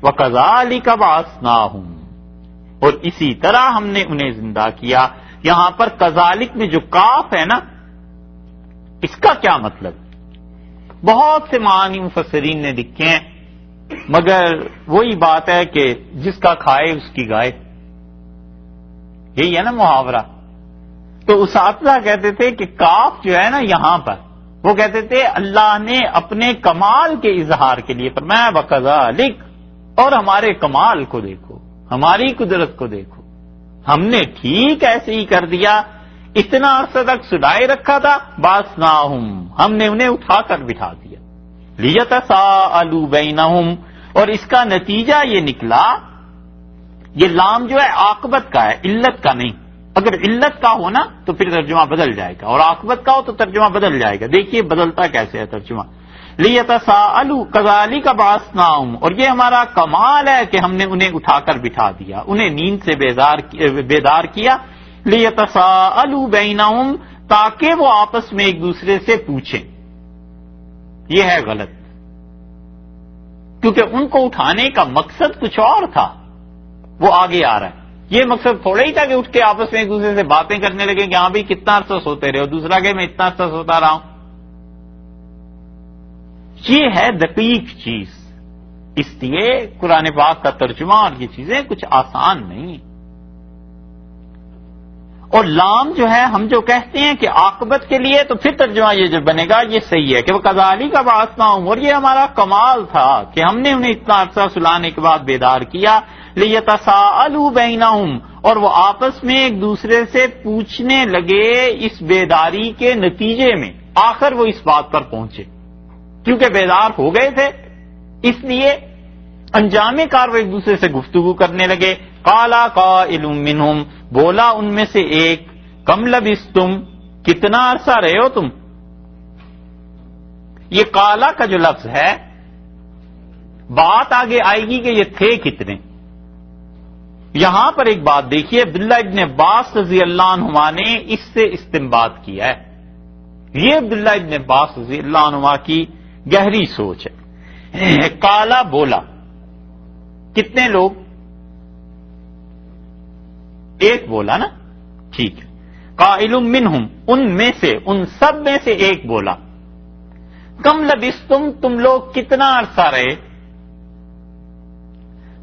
وَكَذَلِكَ بَعَثْنَاهُمْ، اور اسی طرح ہم نے انہیں زندہ کیا. یہاں پر کذالک میں جو کاف ہے نا، اس کا کیا مطلب؟ بہت سے معنی مفسرین نے لکھے ہیں، مگر وہی بات ہے کہ جس کا کھائے اس کی گائے، یہی ہے نا محاورہ. تو اساتذہ کہتے تھے کہ کاف جو ہے نا یہاں پر، وہ کہتے تھے اللہ نے اپنے کمال کے اظہار کے لیے فرمایا وَكَذَلِكَ، اور ہمارے کمال کو دیکھو، ہماری قدرت کو دیکھو، ہم نے ٹھیک ایسے ہی کر دیا. اتنا عرصہ تک سلائے رکھا تھا، بَعَثْنَاهُمْ، ہم نے انہیں اٹھا کر بٹھا دیا. لِيَتَسَاءَلُوا بَيْنَهُمْ، اور اس کا نتیجہ یہ نکلا، یہ لام جو ہے عاقبت کا ہے، علت کا نہیں. اگر علت کا ہو نا تو پھر ترجمہ بدل جائے گا، اور عاقبت کا ہو تو ترجمہ بدل جائے گا. دیکھیے بدلتا کیسے ہے ترجمہ. لِيَتَسَاءَلُوا كَذَلِكَ بَعَثْنَاهُمْ، اور یہ ہمارا کمال ہے کہ ہم نے انہیں اٹھا کر بٹھا دیا، انہیں نیند سے بیدار کیا. لِيَتَسَاءَلُوا بَيْنَهُمْ، تاکہ وہ آپس میں ایک دوسرے سے پوچھیں. یہ ہے غلط، کیونکہ ان کو اٹھانے کا مقصد کچھ اور تھا، وہ آگے آ رہا ہے. یہ مقصد تھوڑا ہی تھا کہ اٹھ کے آپس میں ایک دوسرے سے باتیں کرنے لگے کہ ہاں بھی کتنا عرصہ سوتے رہے، اور دوسرا کہ میں اتنا عرصہ سوتا رہا ہوں. یہ ہے دقیق چیز. اس لیے قرآن پاک کا ترجمہ اور یہ چیزیں کچھ آسان نہیں. اور لام جو ہے ہم جو کہتے ہیں کہ عاقبت کے لیے، تو پھر ترجمہ یہ جو بنے گا یہ صحیح ہے کہ وہ کذالک بعثناہم، اور یہ ہمارا کمال تھا کہ ہم نے انہیں اتنا عرصہ سلانے کے بعد بیدار کیا. لیتساءلوا بینہم، اور وہ آپس میں ایک دوسرے سے پوچھنے لگے اس بیداری کے نتیجے میں. آخر وہ اس بات پر پہنچے کیونکہ بیدار ہو گئے تھے، اس لیے انجام کار وہ ایک دوسرے سے گفتگو کرنے لگے. قال قائل منہم، بولا ان میں سے ایک، کم لبثتم، کتنا عرصہ رہے ہو تم. یہ قالا کا جو لفظ ہے، بات آگے آئے گی کہ یہ تھے کتنے. یہاں پر ایک بات دیکھیے، عبداللہ ابن عباس رضی اللہ عنہما نے اس سے استنباط کیا ہے. یہ عبداللہ ابن عباس رضی اللہ عنہما کی گہری سوچ ہے. کالا بولا، کتنے لوگ؟ ایک بولا نا، ٹھیک ہے. قائل منہم، ان میں سے، ان سب میں سے ایک بولا. کم لبثتم، تم لوگ کتنا عرصہ رہے.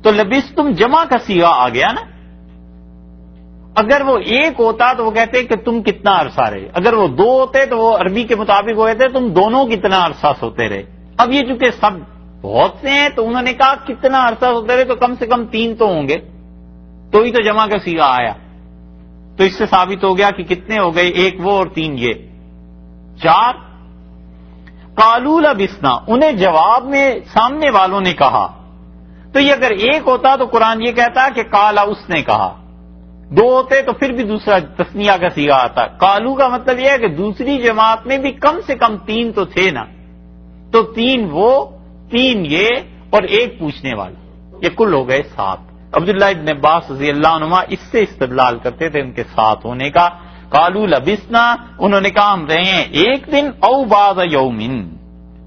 تو لبثتم جمع کا صیغہ آ گیا نا. اگر وہ ایک ہوتا تو وہ کہتے کہ تم کتنا عرصہ رہے، اگر وہ دو ہوتے تو وہ عربی کے مطابق وہ کہتے تم دونوں کتنا عرصہ سوتے رہے. اب یہ چونکہ سب بہت سے ہیں تو انہوں نے کہا کتنا عرصہ سوتے رہے، تو کم سے کم 3 تو ہوں گے، تو ہی تو جمع کا صیغہ آیا. تو اس سے ثابت ہو گیا کہ کتنے ہو گئے، ایک وہ اور 3 یہ، 4. قالوا لبثنا، انہیں جواب میں سامنے والوں نے کہا. تو یہ اگر ایک ہوتا تو قرآن یہ کہتا کہ قالا اس نے کہا. 2 ہوتے تو پھر بھی دوسرا تسنیہ کا صیغہ آتا. قالو کا مطلب یہ ہے کہ دوسری جماعت میں بھی کم سے کم 3 تو تھے نا. تو 3 وہ، 3 یہ اور ایک پوچھنے والا، یہ کل ہو گئے 7. عبداللہ ابن عباس رضی اللہ عنہما اس سے استدلال کرتے تھے ان کے 7 ہونے کا. قالوا لبثنا، انہوں نے کہا ہم رہے ہیں 1 دن، او بعض یوم،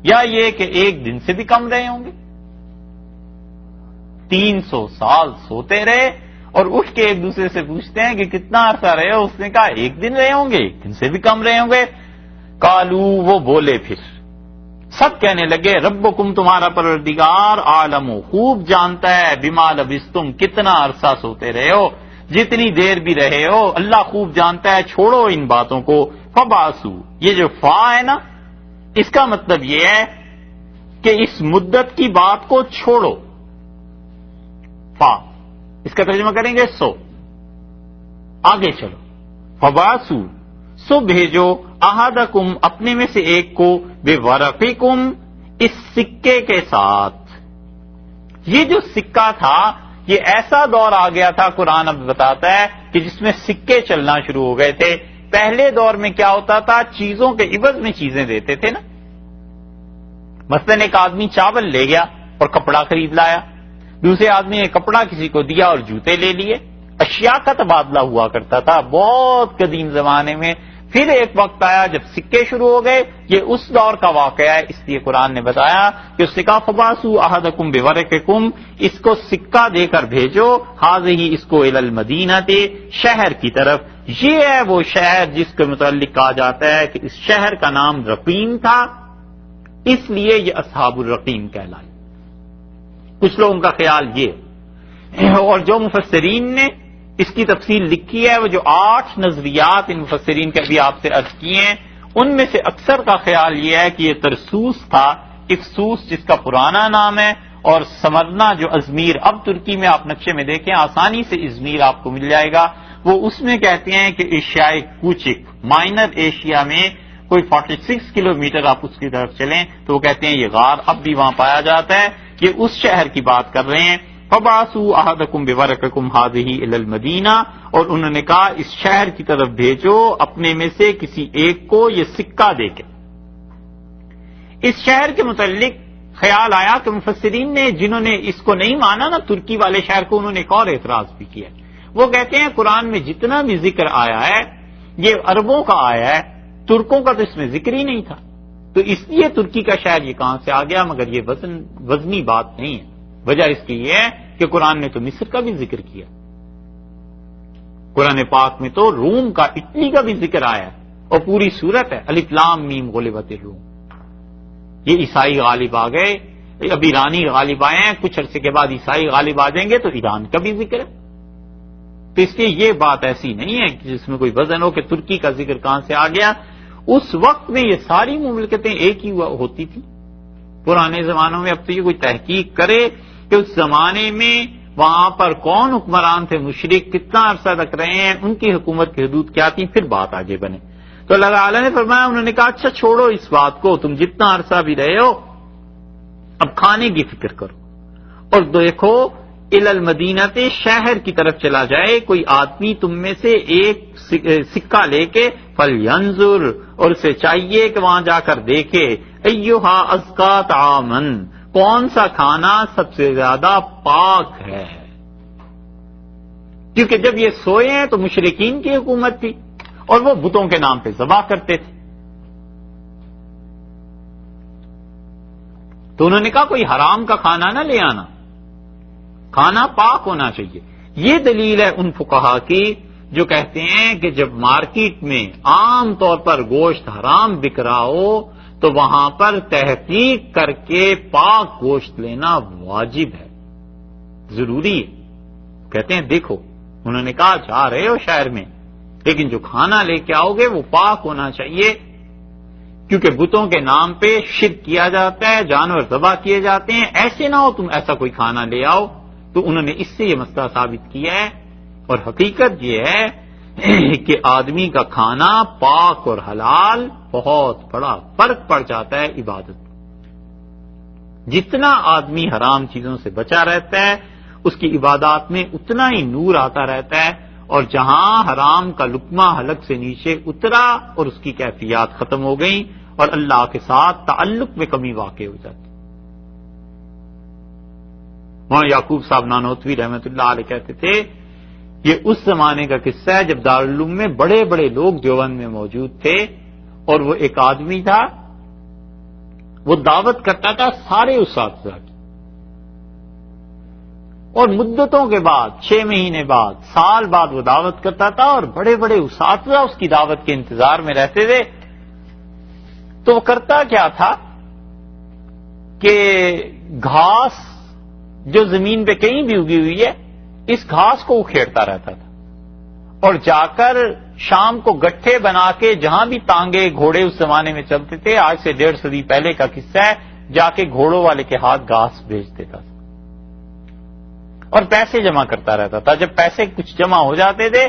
یا یہ کہ 1 دن سے بھی کم رہے ہوں گے. 300 سال سوتے رہے اور اٹھ کے ایک دوسرے سے پوچھتے ہیں کہ کتنا عرصہ رہے ہو. اس نے کہا 1 دن رہے ہوں گے، 1 دن سے بھی کم رہے ہوں گے. قالو، وہ بولے پھر سب کہنے لگے ربکم، تمہارا پروردگار، عالم، خوب جانتا ہے، بما لبثتم، کتنا عرصہ سوتے رہے ہو، جتنی دیر بھی رہے ہو اللہ خوب جانتا ہے. چھوڑو ان باتوں کو. فبعثوا، یہ جو فا ہے نا، اس کا مطلب یہ ہے کہ اس مدت کی بات کو چھوڑو. فا اس کا ترجمہ کریں گے سو، آگے چلو. فبعثوا، سو بھیجو، احدکم، اپنے میں سے ایک کو، بورقکم، اس سکے کے ساتھ. یہ جو سکہ تھا یہ ایسا دور آ گیا تھا، قرآن اب بتاتا ہے کہ جس میں سکے چلنا شروع ہو گئے تھے. پہلے دور میں کیا ہوتا تھا، چیزوں کے عوض میں چیزیں دیتے تھے نا. مثلا ایک آدمی چاول لے گیا اور کپڑا خرید لایا، دوسرے آدمی نے کپڑا کسی کو دیا اور جوتے لے لیے. اشیاء کا تبادلہ ہوا کرتا تھا بہت قدیم زمانے میں. پھر ایک وقت آیا جب سکے شروع ہو گئے. یہ اس دور کا واقعہ ہے، اس لیے قرآن نے بتایا کہ اس نے کہا فباسو احدکم بورقکم، اس کو سکہ دے کر بھیجو، حاضی اس کو الی المدینہ، شہر کی طرف. یہ ہے وہ شہر جس کے متعلق کہا جاتا ہے کہ اس شہر کا نام رقیم تھا، اس لیے یہ اصحاب الرقیم کہلائے. کچھ لوگوں کا خیال یہ، اور جو مفسرین نے اس کی تفصیل لکھی ہے، وہ جو 8 نظریات ان مفسرین کے بھی آپ سے عرض کیے ہیں، ان میں سے اکثر کا خیال یہ ہے کہ یہ ترسوس تھا، افسوس جس کا پرانا نام ہے، اور سمرنا جو ازمیر اب ترکی میں آپ نقشے میں دیکھیں آسانی سے ازمیر آپ کو مل جائے گا، وہ اس میں کہتے ہیں کہ ایشیائی کوچک، مائنر ایشیا میں کوئی 46 کلومیٹر آپ اس کی طرف چلیں تو وہ کہتے ہیں یہ غار اب بھی وہاں پایا جاتا ہے. یہ اس شہر کی بات کر رہے ہیں. فبعثوا احدکم بورقکم هذه الى المدینہ، اور انہوں نے کہا اس شہر کی طرف بھیجو اپنے میں سے کسی ایک کو یہ سکہ دے کے. اس شہر کے متعلق خیال آیا کہ مفسرین نے جنہوں نے اس کو نہیں مانا نا ترکی والے شہر کو، انہوں نے ایک اور اعتراض بھی کیا. وہ کہتے ہیں قرآن میں جتنا بھی ذکر آیا ہے یہ عربوں کا آیا ہے، ترکوں کا تو اس میں ذکر ہی نہیں تھا، تو اس لیے ترکی کا شہر یہ کہاں سے آ گیا. مگر یہ وزنی بات نہیں ہے. وجہ اس کی یہ ہے کہ قرآن نے تو مصر کا بھی ذکر کیا، قرآن پاک میں تو روم کا، اٹلی کا بھی ذکر آیا ہے، اور پوری صورت ہے الف لام میم غلبت الروم. یہ عیسائی غالب آ گئے، اب ایرانی غالب آئے ہیں، کچھ عرصے کے بعد عیسائی غالب آ جائیں گے تو ایران کا بھی ذکر ہے. تو اس لیے یہ بات ایسی نہیں ہے کہ جس میں کوئی وزن ہو کہ ترکی کا ذکر کہاں سے آ گیا. اس وقت میں یہ ساری مملکتیں ایک ہی ہوتی تھی پرانے زمانوں میں. اب تو یہ کوئی تحقیق کرے کہ اس زمانے میں وہاں پر کون حکمران تھے، مشرک کتنا عرصہ تک رہے ہیں، ان کی حکومت کی حدود کیا تھی، پھر بات آگے بنے. تو اللہ تعالیٰ نے فرمایا، انہوں نے کہا اچھا چھوڑو اس بات کو، تم جتنا عرصہ بھی رہے ہو اب کھانے کی فکر کرو، اور دیکھو الی المدینہ، شہر کی طرف چلا جائے کوئی آدمی تم میں سے ایک سکہ لے کے، فلینظر، اور اسے چاہیے کہ وہاں جا کر دیکھے، ایھا ازکا طعاما، کون سا کھانا سب سے زیادہ پاک ہے. کیونکہ جب یہ سوئے ہیں تو مشرکین کی حکومت تھی اور وہ بتوں کے نام پہ ذبح کرتے تھے. تو انہوں نے کہا کوئی حرام کا کھانا نہ لے آنا، کھانا پاک ہونا چاہیے. یہ دلیل ہے ان فقہا کی جو کہتے ہیں کہ جب مارکیٹ میں عام طور پر گوشت حرام بک رہا ہو تو وہاں پر تحقیق کر کے پاک گوشت لینا واجب ہے، ضروری ہے. کہتے ہیں دیکھو، انہوں نے کہا جا رہے ہو شہر میں لیکن جو کھانا لے کے آؤ گے وہ پاک ہونا چاہیے، کیونکہ بتوں کے نام پہ شرک کیا جاتا ہے، جانور ذبح کیے جاتے ہیں. ایسے نہ ہو تم ایسا کوئی کھانا لے آؤ. تو انہوں نے اس سے یہ مسئلہ ثابت کیا ہے. اور حقیقت یہ ہے کہ آدمی کا کھانا پاک اور حلال بہت بڑا فرق پڑ جاتا ہے عبادت. جتنا آدمی حرام چیزوں سے بچا رہتا ہے اس کی عبادات میں اتنا ہی نور آتا رہتا ہے، اور جہاں حرام کا لقمہ حلق سے نیچے اترا اور اس کی کیفیات ختم ہو گئیں اور اللہ کے ساتھ تعلق میں کمی واقع ہو جاتی. وہاں یعقوب صاحب نانوتوی رحمۃ اللہ علیہ کہتے تھے یہ اس زمانے کا قصہ ہے جب دارالعلوم میں بڑے بڑے لوگ دیوبند میں موجود تھے، اور وہ ایک آدمی تھا وہ دعوت کرتا تھا سارے اساتذہ کی، اور مدتوں کے بعد 6 مہینے بعد، سال بعد وہ دعوت کرتا تھا، اور بڑے بڑے اساتذہ اس کی دعوت کے انتظار میں رہتے تھے. تو وہ کرتا کیا تھا کہ گھاس جو زمین پہ کہیں بھی اگی ہوئی ہے اس گھاس کو اکھیڑتا رہتا تھا، اور جا کر شام کو گٹھے بنا کے جہاں بھی تانگے گھوڑے اس زمانے میں چلتے تھے، آج سے 1.5 صدی پہلے کا قصہ ہے، جا کے گھوڑوں والے کے ہاتھ گھاس بھیج دیتا تھا اور پیسے جمع کرتا رہتا تھا. جب پیسے کچھ جمع ہو جاتے تھے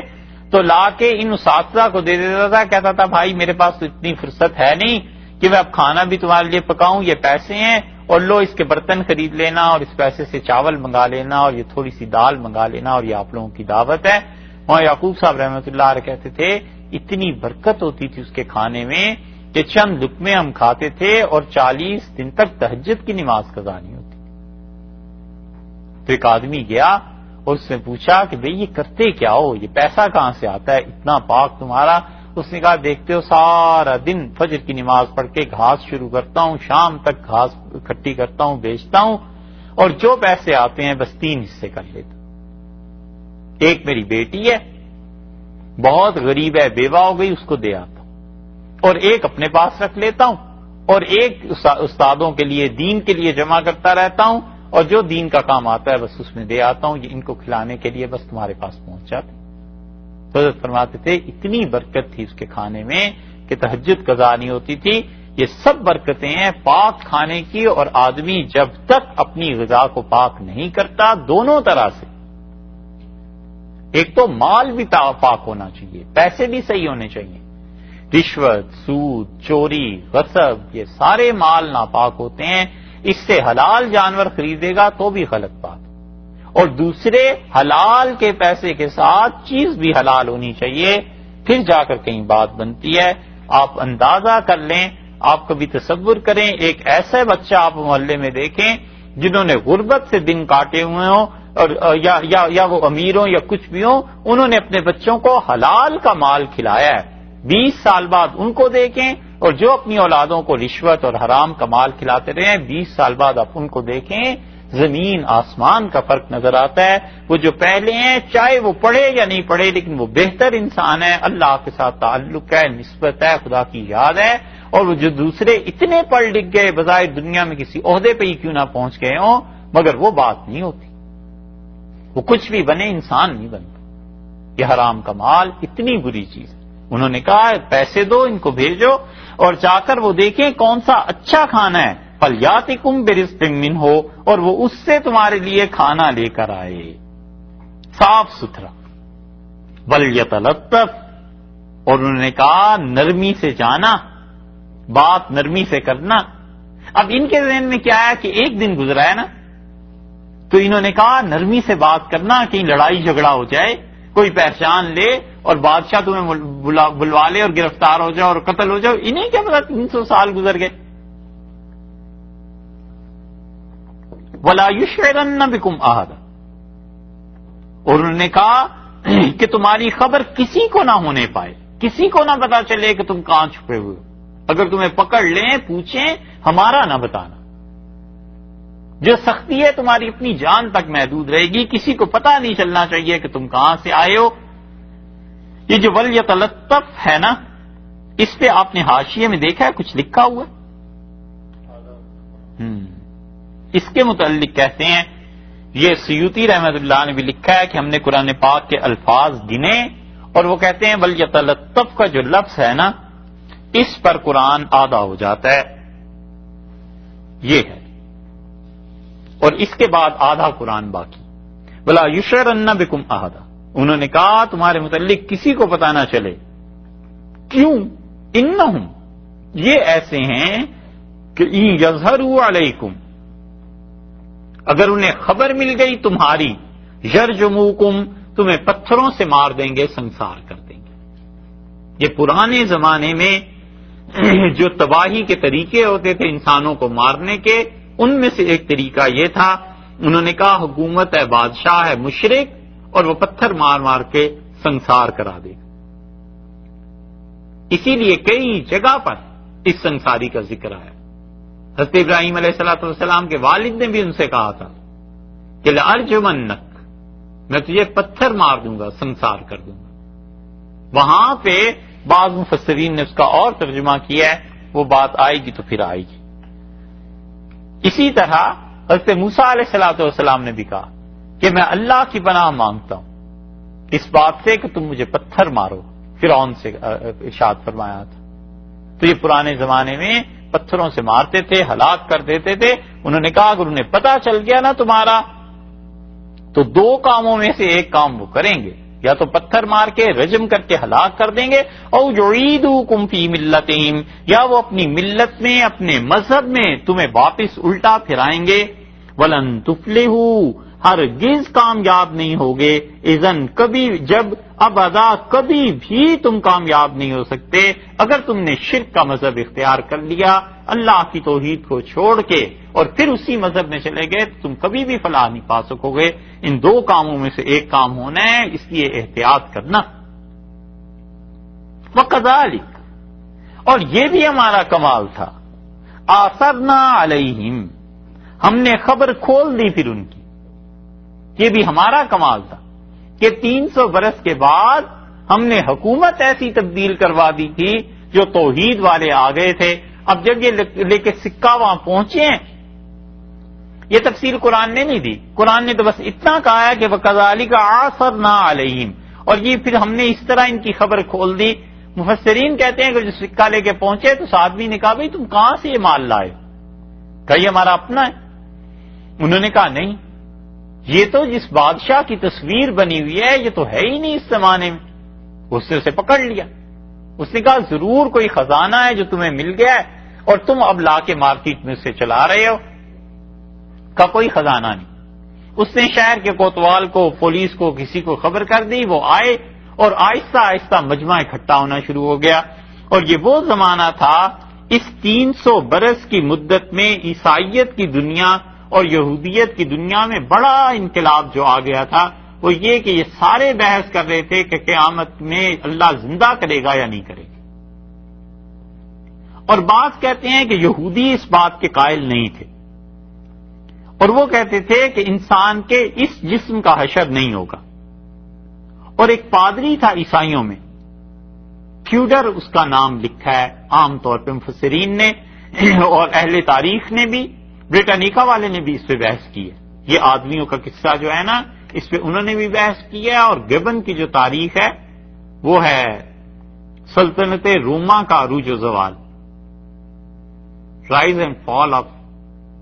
تو لا کے ان اساتذہ کو دے دیتا تھا. کہتا تھا بھائی میرے پاس تو اتنی فرصت ہے نہیں کہ میں اب کھانا بھی تمہارے لیے پکاؤں، یہ پیسے ہیں اور لو اس کے برتن خرید لینا، اور اس پیسے سے چاول منگا لینا، اور یہ تھوڑی سی دال منگا لینا، اور یہ آپ لوگوں کی دعوت ہے. وہاں یعقوب صاحب رحمۃ اللہ علیہ کہتے تھے اتنی برکت ہوتی تھی اس کے کھانے میں کہ چند لقمے ہم کھاتے تھے اور 40 دن تک تہجد کی نماز قضا نہیں ہوتی. تو ایک آدمی گیا اور اس نے پوچھا کہ بھئی یہ کرتے کیا ہو، یہ پیسہ کہاں سے آتا ہے اتنا پاک تمہارا؟ اس نے کہا دیکھتے ہو سارا دن فجر کی نماز پڑھ کے گھاس شروع کرتا ہوں، شام تک گھاس اکٹھی کرتا ہوں، بیچتا ہوں، اور جو پیسے آتے ہیں بس 3 حصے کر لیتا ہوں۔ ایک میری بیٹی ہے، بہت غریب ہے، بیوہ ہو گئی، اس کو دے آتا ہوں، اور ایک اپنے پاس رکھ لیتا ہوں، اور ایک استادوں کے لیے، دین کے لیے جمع کرتا رہتا ہوں، اور جو دین کا کام آتا ہے بس اس میں دے آتا ہوں، یہ ان کو کھلانے کے لیے بس تمہارے پاس پہنچ جاتے۔ تو حضرت فرماتے تھے اتنی برکت تھی اس کے کھانے میں کہ تہجد قضا نہیں ہوتی تھی۔ یہ سب برکتیں ہیں پاک کھانے کی، اور آدمی جب تک اپنی غذا کو پاک نہیں کرتا، دونوں طرح سے، ایک تو مال بھی پاک ہونا چاہیے، پیسے بھی صحیح ہونے چاہیے، رشوت، سود، چوری، غصب، یہ سارے مال ناپاک ہوتے ہیں، اس سے حلال جانور خریدے گا تو بھی غلط بات، اور دوسرے حلال کے پیسے کے ساتھ چیز بھی حلال ہونی چاہیے، پھر جا کر کہیں بات بنتی ہے۔ آپ اندازہ کر لیں، آپ کبھی تصور کریں، ایک ایسا بچہ آپ محلے میں دیکھیں جنہوں نے غربت سے دن کاٹے ہوئے ہوں، اور یا وہ امیر ہوں یا کچھ بھی ہوں، انہوں نے اپنے بچوں کو حلال کا مال کھلایا ہے، 20 سال بعد ان کو دیکھیں، اور جو اپنی اولادوں کو رشوت اور حرام کا مال کھلاتے رہے ہیں، 20 سال بعد آپ ان کو دیکھیں، زمین آسمان کا فرق نظر آتا ہے۔ وہ جو پہلے ہیں چاہے وہ پڑھے یا نہیں پڑھے، لیکن وہ بہتر انسان ہے، اللہ کے ساتھ تعلق ہے، نسبت ہے، خدا کی یاد ہے، اور وہ جو دوسرے اتنے پڑھ لکھ گئے، بظاہر دنیا میں کسی عہدے پہ ہی کیوں نہ پہنچ گئے ہوں، مگر وہ بات نہیں ہوتی، وہ کچھ بھی بنے انسان نہیں بنتا۔ یہ حرام کا مال اتنی بری چیز ہے۔ انہوں نے کہا پیسے دو، ان کو بھیجو، اور جا کر وہ دیکھیں کون سا اچھا کھانا ہے، فَلْيَأْتِكُمْ بِرِزْقٍ مِّنْهُ، اور وہ اس سے تمہارے لیے کھانا لے کر آئے، صاف ستھرا۔ وَلْيَتَلَطَّفْ، اور انہوں نے کہا نرمی سے جانا، بات نرمی سے کرنا۔ اب ان کے ذہن میں کیا ہے کہ ایک دن گزرا ہے نا، تو انہوں نے کہا نرمی سے بات کرنا، کہیں لڑائی جھگڑا ہو جائے، کوئی پہچان لے اور بادشاہ تمہیں بلوا لے اور گرفتار ہو جاؤ اور قتل ہو جاؤ، انہیں کیا پتا 300 سال گزر گئے۔ وَلَا يُشْعِرَنَّ بِكُمْ أَحَدًا، اور انہوں نے کہا کہ تمہاری خبر کسی کو نہ ہونے پائے، کسی کو نہ پتا چلے کہ تم کہاں چھپے ہوئے ہو، اگر تمہیں پکڑ لیں پوچھیں ہمارا نہ بتانا۔ جو سختی ہے تمہاری اپنی جان تک محدود رہے گی، کسی کو پتہ نہیں چلنا چاہیے کہ تم کہاں سے آئے ہو۔ یہ جو وَلْيَتَلَطَّفْ ہے نا، اس پہ آپ نے حاشیے میں دیکھا ہے کچھ لکھا ہوا؟ اس کے متعلق کہتے ہیں، یہ سیوطی رحمت اللہ نے بھی لکھا ہے کہ ہم نے قرآن پاک کے الفاظ گنے، اور وہ کہتے ہیں وَلْيَتَلَطَّفْ کا جو لفظ ہے نا، اس پر قرآن آدھا ہو جاتا ہے، یہ ہے، اور اس کے بعد آدھا قرآن باقی۔ وَلَا يُشْعِرَنَّ بِكُمْ أَحَدًا، انہوں نے کہا تمہارے متعلق کسی کو پتہ نہ چلے، کیوں؟ اِنَّهُمْ، یہ ایسے ہیں کہ اِن يَظْهَرُوا عَلَيْكُمْ، اگر انہیں خبر مل گئی تمہاری، يَرْجُمُوكُمْ، تمہیں پتھروں سے مار دیں گے، سنسار کر دیں گے۔ یہ پرانے زمانے میں جو تباہی کے طریقے ہوتے تھے انسانوں کو مارنے کے، ان میں سے ایک طریقہ یہ تھا، انہوں نے کہا حکومت ہے، بادشاہ ہے مشرک، اور وہ پتھر مار مار کے سنسار کرا دے گا۔ اسی لیے کئی جگہ پر اس سنساری کا ذکر آیا۔ حضرت ابراہیم علیہ السلام کے والد نے بھی ان سے کہا تھا کہ لَأَرْجُمَنَّكَ، میں تجھے پتھر مار دوں گا، سنسار کر دوں گا۔ وہاں پہ بعض مفسرین نے اس کا اور ترجمہ کیا ہے، وہ بات آئے گی تو پھر آئے گی۔ اسی طرح حضرت موسیٰ علیہ السلام نے بھی کہا کہ میں اللہ کی پناہ مانگتا ہوں اس بات سے کہ تم مجھے پتھر مارو، فرعون سے ارشاد فرمایا تھا۔ تو یہ پرانے زمانے میں پتھروں سے مارتے تھے، ہلاک کر دیتے تھے۔ انہوں نے کہا اگر انہیں پتہ چل گیا نا تمہارا، تو 2 کاموں میں سے ایک کام وہ کریں گے، یا تو پتھر مار کے رجم کر کے ہلاک کر دیں گے، او یعیدوکم فی ملتہم، یا وہ اپنی ملت میں، اپنے مذہب میں تمہیں واپس الٹا پھرائیں گے۔ ولن تفلحوا، ہرگز کامیاب نہیں ہوگے، اذن کبھی، جب، ابدا کبھی بھی تم کامیاب نہیں ہو سکتے اگر تم نے شرک کا مذہب اختیار کر لیا، اللہ کی توحید کو چھوڑ کے اور پھر اسی مذہب میں چلے گئے، تو تم کبھی بھی فلاح نہیں پا سکو گے۔ ان 2 کاموں میں سے ایک کام ہونا ہے، اس لیے احتیاط کرنا۔ وَكَذَلِكَ، اور یہ بھی ہمارا کمال تھا، آثرنا علیہم، ہم نے خبر کھول دی پھر ان کی، یہ بھی ہمارا کمال تھا کہ 300 برس کے بعد ہم نے حکومت ایسی تبدیل کروا دی تھی، جو توحید والے آ گئے تھے، اب جب یہ لے کے سکہ وہاں پہنچے ہیں، یہ تفسیر قرآن نے نہیں دی، قرآن نے تو بس اتنا کہا ہے کہ وَكَذَلِكَ عَثَرْنَا عَلَيْهِمْ، اور یہ پھر ہم نے اس طرح ان کی خبر کھول دی۔ مفسرین کہتے ہیں کہ جو سکہ لے کے پہنچے تو آدمی نے کہا بھائی تم کہاں سے یہ مال لائے؟ کہا یہ ہمارا اپنا ہے۔ انہوں نے کہا نہیں، یہ تو جس بادشاہ کی تصویر بنی ہوئی ہے یہ تو ہے ہی نہیں اس زمانے میں۔ اس سے اسے پکڑ لیا، اس نے کہا ضرور کوئی خزانہ ہے جو تمہیں مل گیا ہے اور تم اب لا کے مارکیٹ میں اسے چلا رہے ہو۔ کا کوئی خزانہ نہیں۔ اس نے شہر کے کوتوال کو، پولیس کو، کسی کو خبر کر دی، وہ آئے اور آہستہ آہستہ مجمع اکٹھا ہونا شروع ہو گیا۔ اور یہ وہ زمانہ تھا، اس 300 برس کی مدت میں عیسائیت کی دنیا اور یہودیت کی دنیا میں بڑا انقلاب جو آ گیا تھا، وہ یہ کہ یہ سارے بحث کر رہے تھے کہ قیامت میں اللہ زندہ کرے گا یا نہیں کرے گا۔ اور بعض کہتے ہیں کہ یہودی اس بات کے قائل نہیں تھے، اور وہ کہتے تھے کہ انسان کے اس جسم کا حشر نہیں ہوگا۔ اور ایک پادری تھا عیسائیوں میں، تھیوڈر اس کا نام لکھا ہے عام طور پہ مفسرین نے، اور اہل تاریخ نے بھی، بریٹانیکا والے نے بھی اس پہ بحث کی ہے۔ یہ آدمیوں کا قصہ جو ہے نا، اس پہ انہوں نے بھی بحث کی ہے۔ اور گبن کی جو تاریخ ہے وہ ہے سلطنت روما کا عروج و زوال، rise and fall of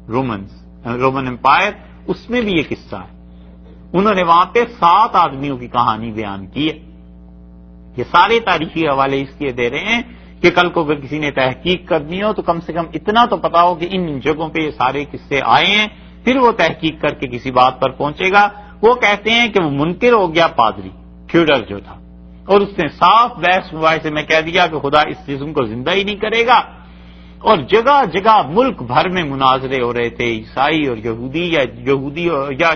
Roman Empire, اس میں بھی یہ قصہ ہے۔ انہوں نے وہاں پہ 7 آدمیوں کی کہانی بیان کی ہے۔ یہ سارے تاریخی حوالے اس لیے دے رہے ہیں کہ کل کو اگر کسی نے تحقیق کرنی ہو تو کم سے کم اتنا تو پتا ہو کہ ان جگہوں پہ یہ سارے قصے آئے ہیں، پھر وہ تحقیق کر کے کسی بات پر پہنچے گا۔ وہ کہتے ہیں کہ وہ منکر ہو گیا پادری تھیوڈر جو تھا، اور اس نے صاف بحث مباحثے میں کہہ دیا کہ خدا اس جسم کو زندہ ہی نہیں کرے گا۔ اور جگہ جگہ ملک بھر میں مناظرے ہو رہے تھے، عیسائی اور یہودی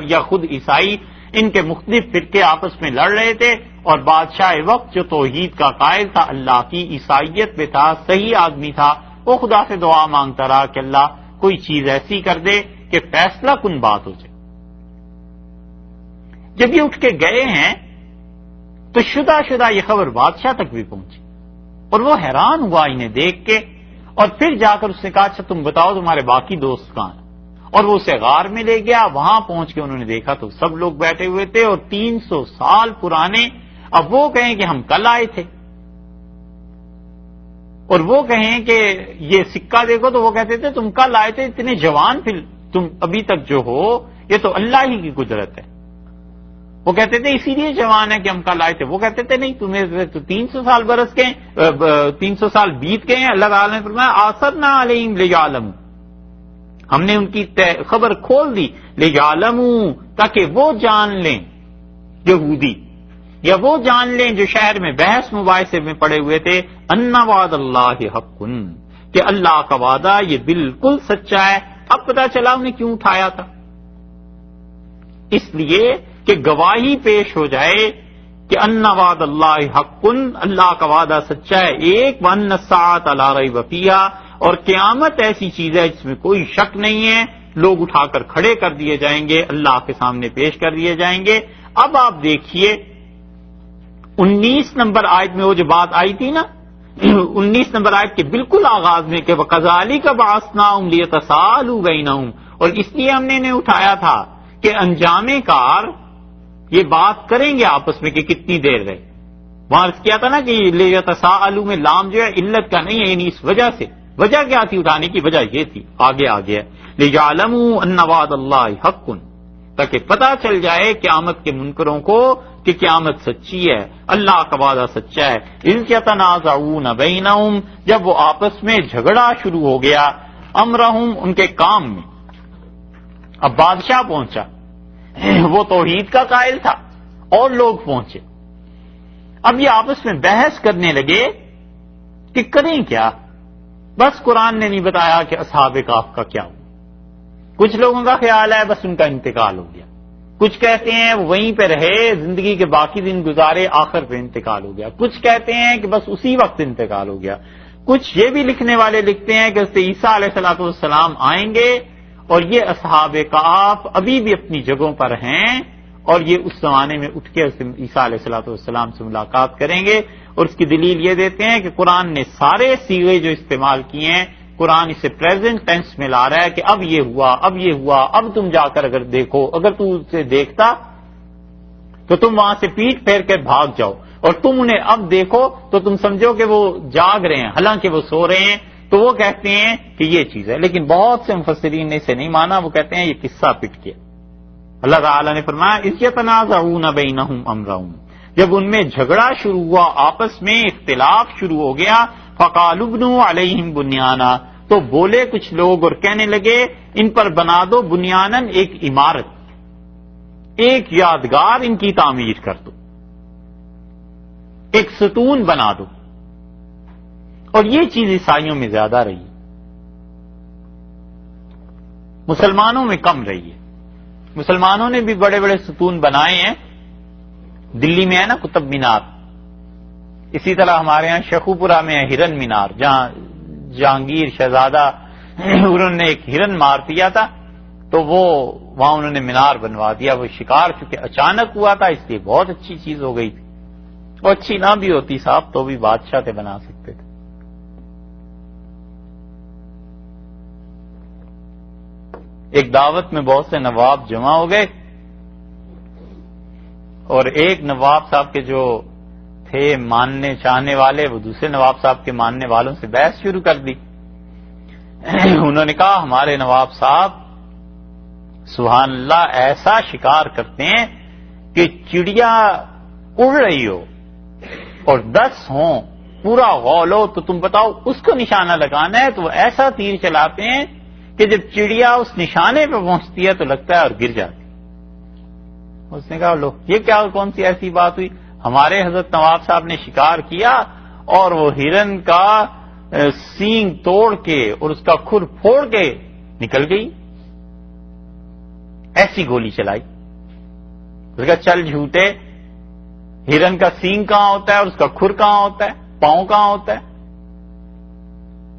یا خود عیسائی، ان کے مختلف فرقے آپس میں لڑ رہے تھے، اور بادشاہ وقت جو توحید کا قائل تھا، اللہ کی عیسائیت میں تھا، صحیح آدمی تھا، وہ خدا سے دعا مانگتا رہا کہ اللہ کوئی چیز ایسی کر دے کہ فیصلہ کن بات ہو جائے۔ جب یہ اٹھ کے گئے ہیں تو شدہ یہ خبر بادشاہ تک بھی پہنچی، اور وہ حیران ہوا انہیں دیکھ کے، اور پھر جا کر اس نے کہا اچھا تم بتاؤ تمہارے باقی دوست کہاں ہیں؟ اور وہ اسے غار میں لے گیا۔ وہاں پہنچ کے انہوں نے دیکھا تو سب لوگ بیٹھے ہوئے تھے، اور 300 سال پرانے۔ اب وہ کہیں کہ ہم کل آئے تھے، اور وہ کہیں کہ یہ سکہ دیکھو تو وہ کہتے تھے تم کل آئے تھے، اتنے جوان پھر تم ابھی تک جو ہو، یہ تو اللہ ہی کی قدرت ہے۔ وہ کہتے تھے اسی لیے جوان ہے کہ ہم کل آئے تھے۔ وہ کہتے تھے نہیں، تمہیں تو 300 سال برس کے 300 سال بیت گئے ہیں۔ اللہ تعالیٰ نے فرمایا آثرنا علیہم لیعلموا، ہم نے ان کی خبر کھول دی، لیعلموا، تاکہ وہ جان لیں، یہودی یا وہ جان لیں جو شہر میں بحث مباحثے میں پڑے ہوئے تھے، ان وعد اللہ حق، کہ اللہ کا وعدہ یہ بالکل سچا ہے۔ اب پتہ چلا انہیں کیوں اٹھایا تھا، اس لیے کہ گواہی پیش ہو جائے کہ ان وعد اللہ حق، اللہ کا وعدہ سچا ہے ایک، وان الساعۃ لا ریب فیہا، اور قیامت ایسی چیز ہے جس میں کوئی شک نہیں ہے، لوگ اٹھا کر کھڑے کر دیے جائیں گے، اللہ کے سامنے پیش کر دیے جائیں گے۔ اب آپ دیکھیے 19 نمبر آیت میں وہ جو بات آئی تھی نا، 19 نمبر آیت کے بالکل آغاز میں کہ وَكَذَلِكَ بَعَثْنَاهُمْ لِيَتَسَاءَلُوا بَيْنَهُمْ، اور اس لیے ہم نے انہیں اٹھایا تھا کہ انجام کار یہ بات کریں گے آپس میں کہ کتنی دیر رہے۔ وہاں عرض کیا تھا نا کہ لِيَتَسَاءَلُوا میں لام جو ہے علت کا نہیں ہے، یعنی اس وجہ سے، وجہ کیا تھی اٹھانے کی؟ وجہ یہ تھی، آگے لِيَعْلَمُوا أَنَّ وَعْدَ اللَّهِ حَقٌّ، تاکہ پتہ چل جائے قیامت کے منکروں کو کہ قیامت سچی ہے، اللہ کا وعدہ سچا ہے۔ اِذْ يَتَنَازَعُونَ بَيْنَهُمْ، جب وہ آپس میں جھگڑا شروع ہو گیا، امرہم، ان کے کام میں۔ اب بادشاہ پہنچا، وہ توحید کا قائل تھا، اور لوگ پہنچے۔ اب یہ آپس میں بحث کرنے لگے کہ کریں کیا۔ بس قرآن نے نہیں بتایا کہ اصحاب کہف کا کیا ہوا۔ کچھ لوگوں کا خیال ہے بس ان کا انتقال ہو گیا، کچھ کہتے ہیں وہ وہیں پہ رہے، زندگی کے باقی دن گزارے، آخر پہ انتقال ہو گیا، کچھ کہتے ہیں کہ بس اسی وقت انتقال ہو گیا، کچھ یہ بھی لکھنے والے لکھتے ہیں کہ حضرت عیسیٰ علیہ الصلوۃ والسلام آئیں گے اور یہ اصحاب کہف ابھی بھی اپنی جگہوں پر ہیں اور یہ اس زمانے میں اٹھ کے عیسیٰ علیہ الصلوۃ والسلام سے ملاقات کریں گے، اور اس کی دلیل یہ دیتے ہیں کہ قرآن نے سارے صیغے جو استعمال کیے ہیں، قرآن اسے پریزنٹ ٹینس میں لا رہا ہے کہ اب یہ ہوا، اب یہ ہوا، اب تم جا کر اگر دیکھو، اگر تم اسے دیکھتا تو تم وہاں سے پیٹ پھیر کے بھاگ جاؤ، اور تم انہیں اب دیکھو تو تم سمجھو کہ وہ جاگ رہے ہیں حالانکہ وہ سو رہے ہیں، تو وہ کہتے ہیں کہ یہ چیز ہے۔ لیکن بہت سے مفسرین نے اسے نہیں مانا، وہ کہتے ہیں یہ قصہ پٹ گیا۔ اللہ تعالیٰ نے فرمایا اذ یتنازعون بینہم امرہم، جب ان میں جھگڑا شروع ہوا، آپس میں اختلاف شروع ہو گیا، فقالوا ابنوا علیہم بنیانا، تو بولے کچھ لوگ اور کہنے لگے ان پر بنا دو بنیانن، ایک عمارت، ایک یادگار ان کی تعمیر کر دو، ایک ستون بنا دو۔ اور یہ چیز عیسائیوں میں زیادہ رہی، مسلمانوں میں کم رہی ہے۔ مسلمانوں نے بھی بڑے بڑے ستون بنائے ہیں، دلی میں ہے نا قطب مینار، اسی طرح ہمارے ہاں شیخوپورہ میں ہے ہرن مینار، جہاں جہانگیر شہزادہ انہوں نے ایک ہرن مار دیا تھا تو وہ وہاں انہوں نے مینار بنوا دیا۔ وہ شکار چونکہ اچانک ہوا تھا اس لیے بہت اچھی چیز ہو گئی تھی، اور اچھی نہ بھی ہوتی صاحب تو بھی بادشاہ تھے بنا سکتے تھے۔ ایک دعوت میں بہت سے نواب جمع ہو گئے اور ایک نواب صاحب کے جو تھے ماننے چاہنے والے، وہ دوسرے نواب صاحب کے ماننے والوں سے بحث شروع کر دی۔ انہوں نے کہا ہمارے نواب صاحب سبحان اللہ ایسا شکار کرتے ہیں کہ چڑیا اڑ رہی ہو اور 10 ہوں، پورا غول ہو تو تم بتاؤ اس کو نشانہ لگانا ہے، تو وہ ایسا تیر چلاتے ہیں کہ جب چڑیا اس نشانے پہ پہنچتی ہے تو لگتا ہے اور گر جاتی۔ اس نے کہا لو یہ کیا کون سی ایسی بات ہوئی، ہمارے حضرت نواب صاحب نے شکار کیا اور وہ ہرن کا سینگ توڑ کے اور اس کا کھر پھوڑ کے نکل گئی، ایسی گولی چلائی۔ اس کا چل جھوٹے، ہرن کا سینگ کہاں ہوتا ہے اور اس کا کھر کہاں ہوتا ہے، پاؤں کہاں ہوتا ہے؟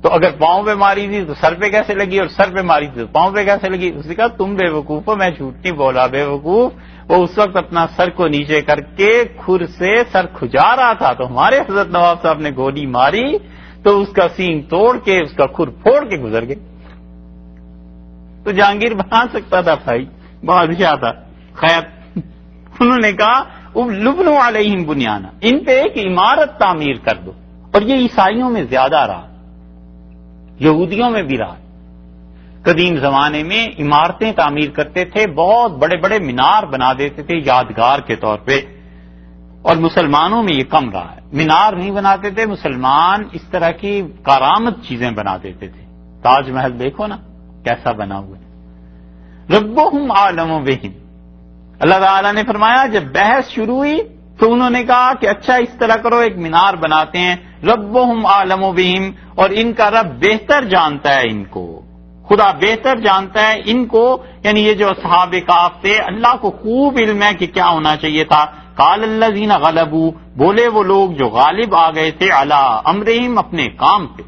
تو اگر پاؤں پہ ماری تھی تو سر پہ کیسے لگی، اور سر پہ ماری تھی تو پاؤں پہ کیسے لگی؟ اس نے کہا تم بے وقوف ہو، میں جھوٹ نہیں بولا بے وقوف، وہ اس وقت اپنا سر کو نیچے کر کے کھر سے سر کھجا رہا تھا، تو ہمارے حضرت نواب صاحب نے گولی ماری تو اس کا سینگ توڑ کے اس کا کھر پھوڑ کے گزر گئے۔ تو جہانگیر بنا سکتا تھا بھائی، بادشاہ تھا۔ خیر انہوں نے کہا لبنوا علیہم بنیانا، ان پہ ایک عمارت تعمیر کر دو۔ اور یہ عیسائیوں میں زیادہ رہا، یہودیوں میں بھی رہا۔ قدیم زمانے میں عمارتیں تعمیر کرتے تھے، بہت بڑے بڑے مینار بنا دیتے تھے یادگار کے طور پہ، اور مسلمانوں میں یہ کم رہا ہے۔ مینار نہیں بناتے تھے مسلمان، اس طرح کی کارآمد چیزیں بنا دیتے تھے۔ تاج محل دیکھو نا کیسا بنا ہوا ہے۔ ربہم اعلم بہم، اللہ تعالیٰ نے فرمایا جب بحث شروع ہوئی تو انہوں نے کہا کہ اچھا اس طرح کرو ایک مینار بناتے ہیں، ربہم اعلم بہم، اور ان کا رب بہتر جانتا ہے ان کو، خدا بہتر جانتا ہے ان کو، یعنی یہ جو اصحاب کہف تھے اللہ کو خوب علم ہے کہ کیا ہونا چاہیے تھا۔ قال الذین غلبوا، بولے وہ لوگ جو غالب آ گئے تھے، علی امرہم، اپنے کام پہ۔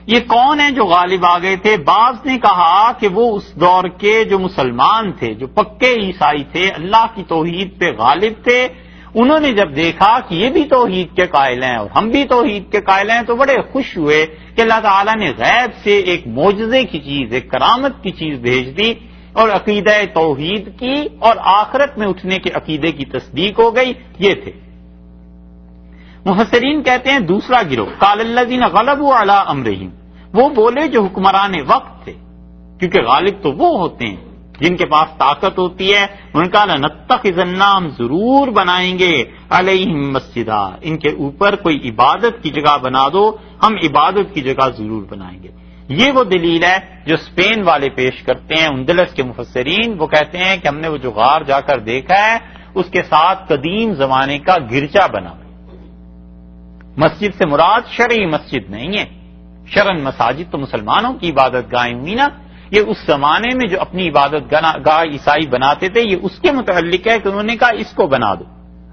یہ کون ہیں جو غالب آ گئے تھے؟ بعض نے کہا کہ وہ اس دور کے جو مسلمان تھے، جو پکے عیسائی تھے، اللہ کی توحید پہ غالب تھے، انہوں نے جب دیکھا کہ یہ بھی توحید کے قائل ہیں اور ہم بھی توحید کے قائل ہیں تو بڑے خوش ہوئے کہ اللہ تعالیٰ نے غیب سے ایک معجزے کی چیز، ایک کرامت کی چیز بھیج دی، اور عقیدہ توحید کی اور آخرت میں اٹھنے کے عقیدے کی تصدیق ہو گئی۔ یہ تھے مفسرین کہتے ہیں دوسرا گروہ، قال الذین غلبوا علی امرہم، وہ بولے جو حکمران وقت تھے، کیونکہ غالب تو وہ ہوتے ہیں جن کے پاس طاقت ہوتی ہے۔ ان کا لنتخذن، ہم ضرور بنائیں گے، علیہم مسجدا، ان کے اوپر کوئی عبادت کی جگہ بنا دو، ہم عبادت کی جگہ ضرور بنائیں گے۔ یہ وہ دلیل ہے جو اسپین والے پیش کرتے ہیں، اندلس کے مفسرین، وہ کہتے ہیں کہ ہم نے وہ جو غار جا کر دیکھا ہے اس کے ساتھ قدیم زمانے کا گرجا بنا۔ مسجد سے مراد شرعی مسجد نہیں ہے، شرعن مساجد تو مسلمانوں کی عبادت گاہیں ہوئی نا، یہ اس زمانے میں جو اپنی عبادت گاہ عیسائی بناتے تھے یہ اس کے متعلق ہے کہ انہوں نے کہا اس کو بنا دو.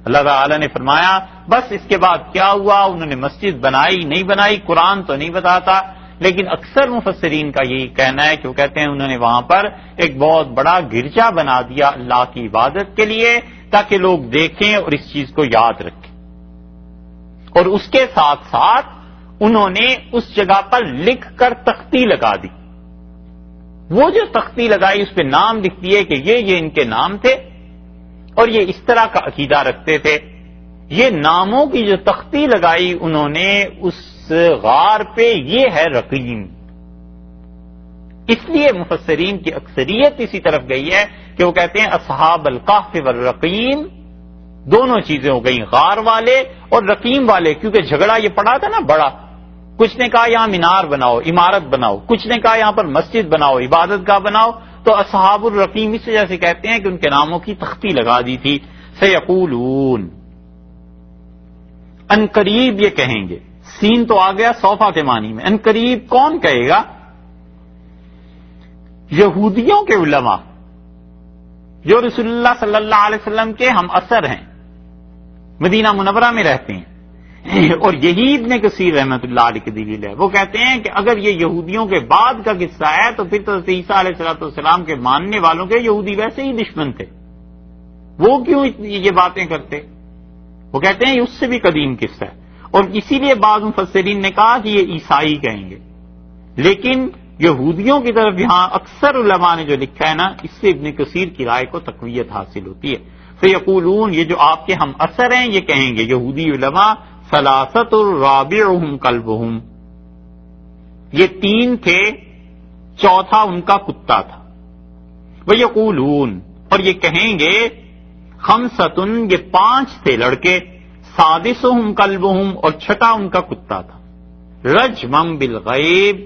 اللہ تعالی نے فرمایا بس اس کے بعد کیا ہوا، انہوں نے مسجد بنائی نہیں بنائی قرآن تو نہیں بتاتا، لیکن اکثر مفسرین کا یہی کہنا ہے کہ وہ کہتے ہیں انہوں نے وہاں پر ایک بہت بڑا گرجا بنا دیا اللہ کی عبادت کے لیے تاکہ لوگ دیکھیں اور اس چیز کو یاد رکھیں. اور اس کے ساتھ ساتھ انہوں نے اس جگہ پر لکھ کر تختی لگا دی. وہ جو تختی لگائی اس پہ نام لکھ دیے کہ یہ ان کے نام تھے اور یہ اس طرح کا عقیدہ رکھتے تھے. یہ ناموں کی جو تختی لگائی انہوں نے اس غار پہ، یہ ہے رقیم. اس لیے مفسرین کی اکثریت اسی طرف گئی ہے کہ وہ کہتے ہیں اصحاب الکہف والرقیم، دونوں چیزیں ہو گئیں، غار والے اور رقیم والے، کیونکہ جھگڑا یہ پڑا تھا نا بڑا. کچھ نے کہا یہاں مینار بناؤ، عمارت بناؤ، کچھ نے کہا یہاں پر مسجد بناؤ، عبادت گاہ بناؤ. تو اصحاب الرقیم اس وجہ سے کہتے ہیں کہ ان کے ناموں کی تختی لگا دی تھی. سیقولون، ان قریب یہ کہیں گے، سین تو آ گیا صوفہ کے معنی میں. ان قریب کون کہے گا؟ یہودیوں کے علماء جو رسول اللہ صلی اللہ علیہ وسلم کے ہم اثر ہیں، مدینہ منورہ میں رہتے ہیں. اور یہی ابن کثیر رحمۃ اللہ علیہ کی دلیل ہے. وہ کہتے ہیں کہ اگر یہ یہودیوں کے بعد کا قصہ ہے تو پھر تو عیسیٰ علیہ السلام کے ماننے والوں کے یہودی ویسے ہی دشمن تھے، وہ کیوں یہ باتیں کرتے؟ وہ کہتے ہیں یہ اس سے بھی قدیم قصہ ہے. اور اسی لیے بعض مفسرین نے کہا کہ یہ عیسائی کہیں گے، لیکن یہودیوں کی طرف یہاں اکثر علماء نے جو لکھا ہے نا، اس سے ابن کثیر کی رائے کو تقویت حاصل ہوتی ہے. فیقولون، یہ جو آپ کے ہم اثر ہیں یہ کہیں گے یہودی علماء، ثلاثۃ رابعہم کلبہم، یہ 3 تھے چوتھا ان کا کتا تھا. ویقولون، اور یہ کہیں گے خمسۃ، یہ 5 تھے لڑکے، سادسہم کلبہم، اور چھٹا ان کا کتا تھا. رجما بالغیب،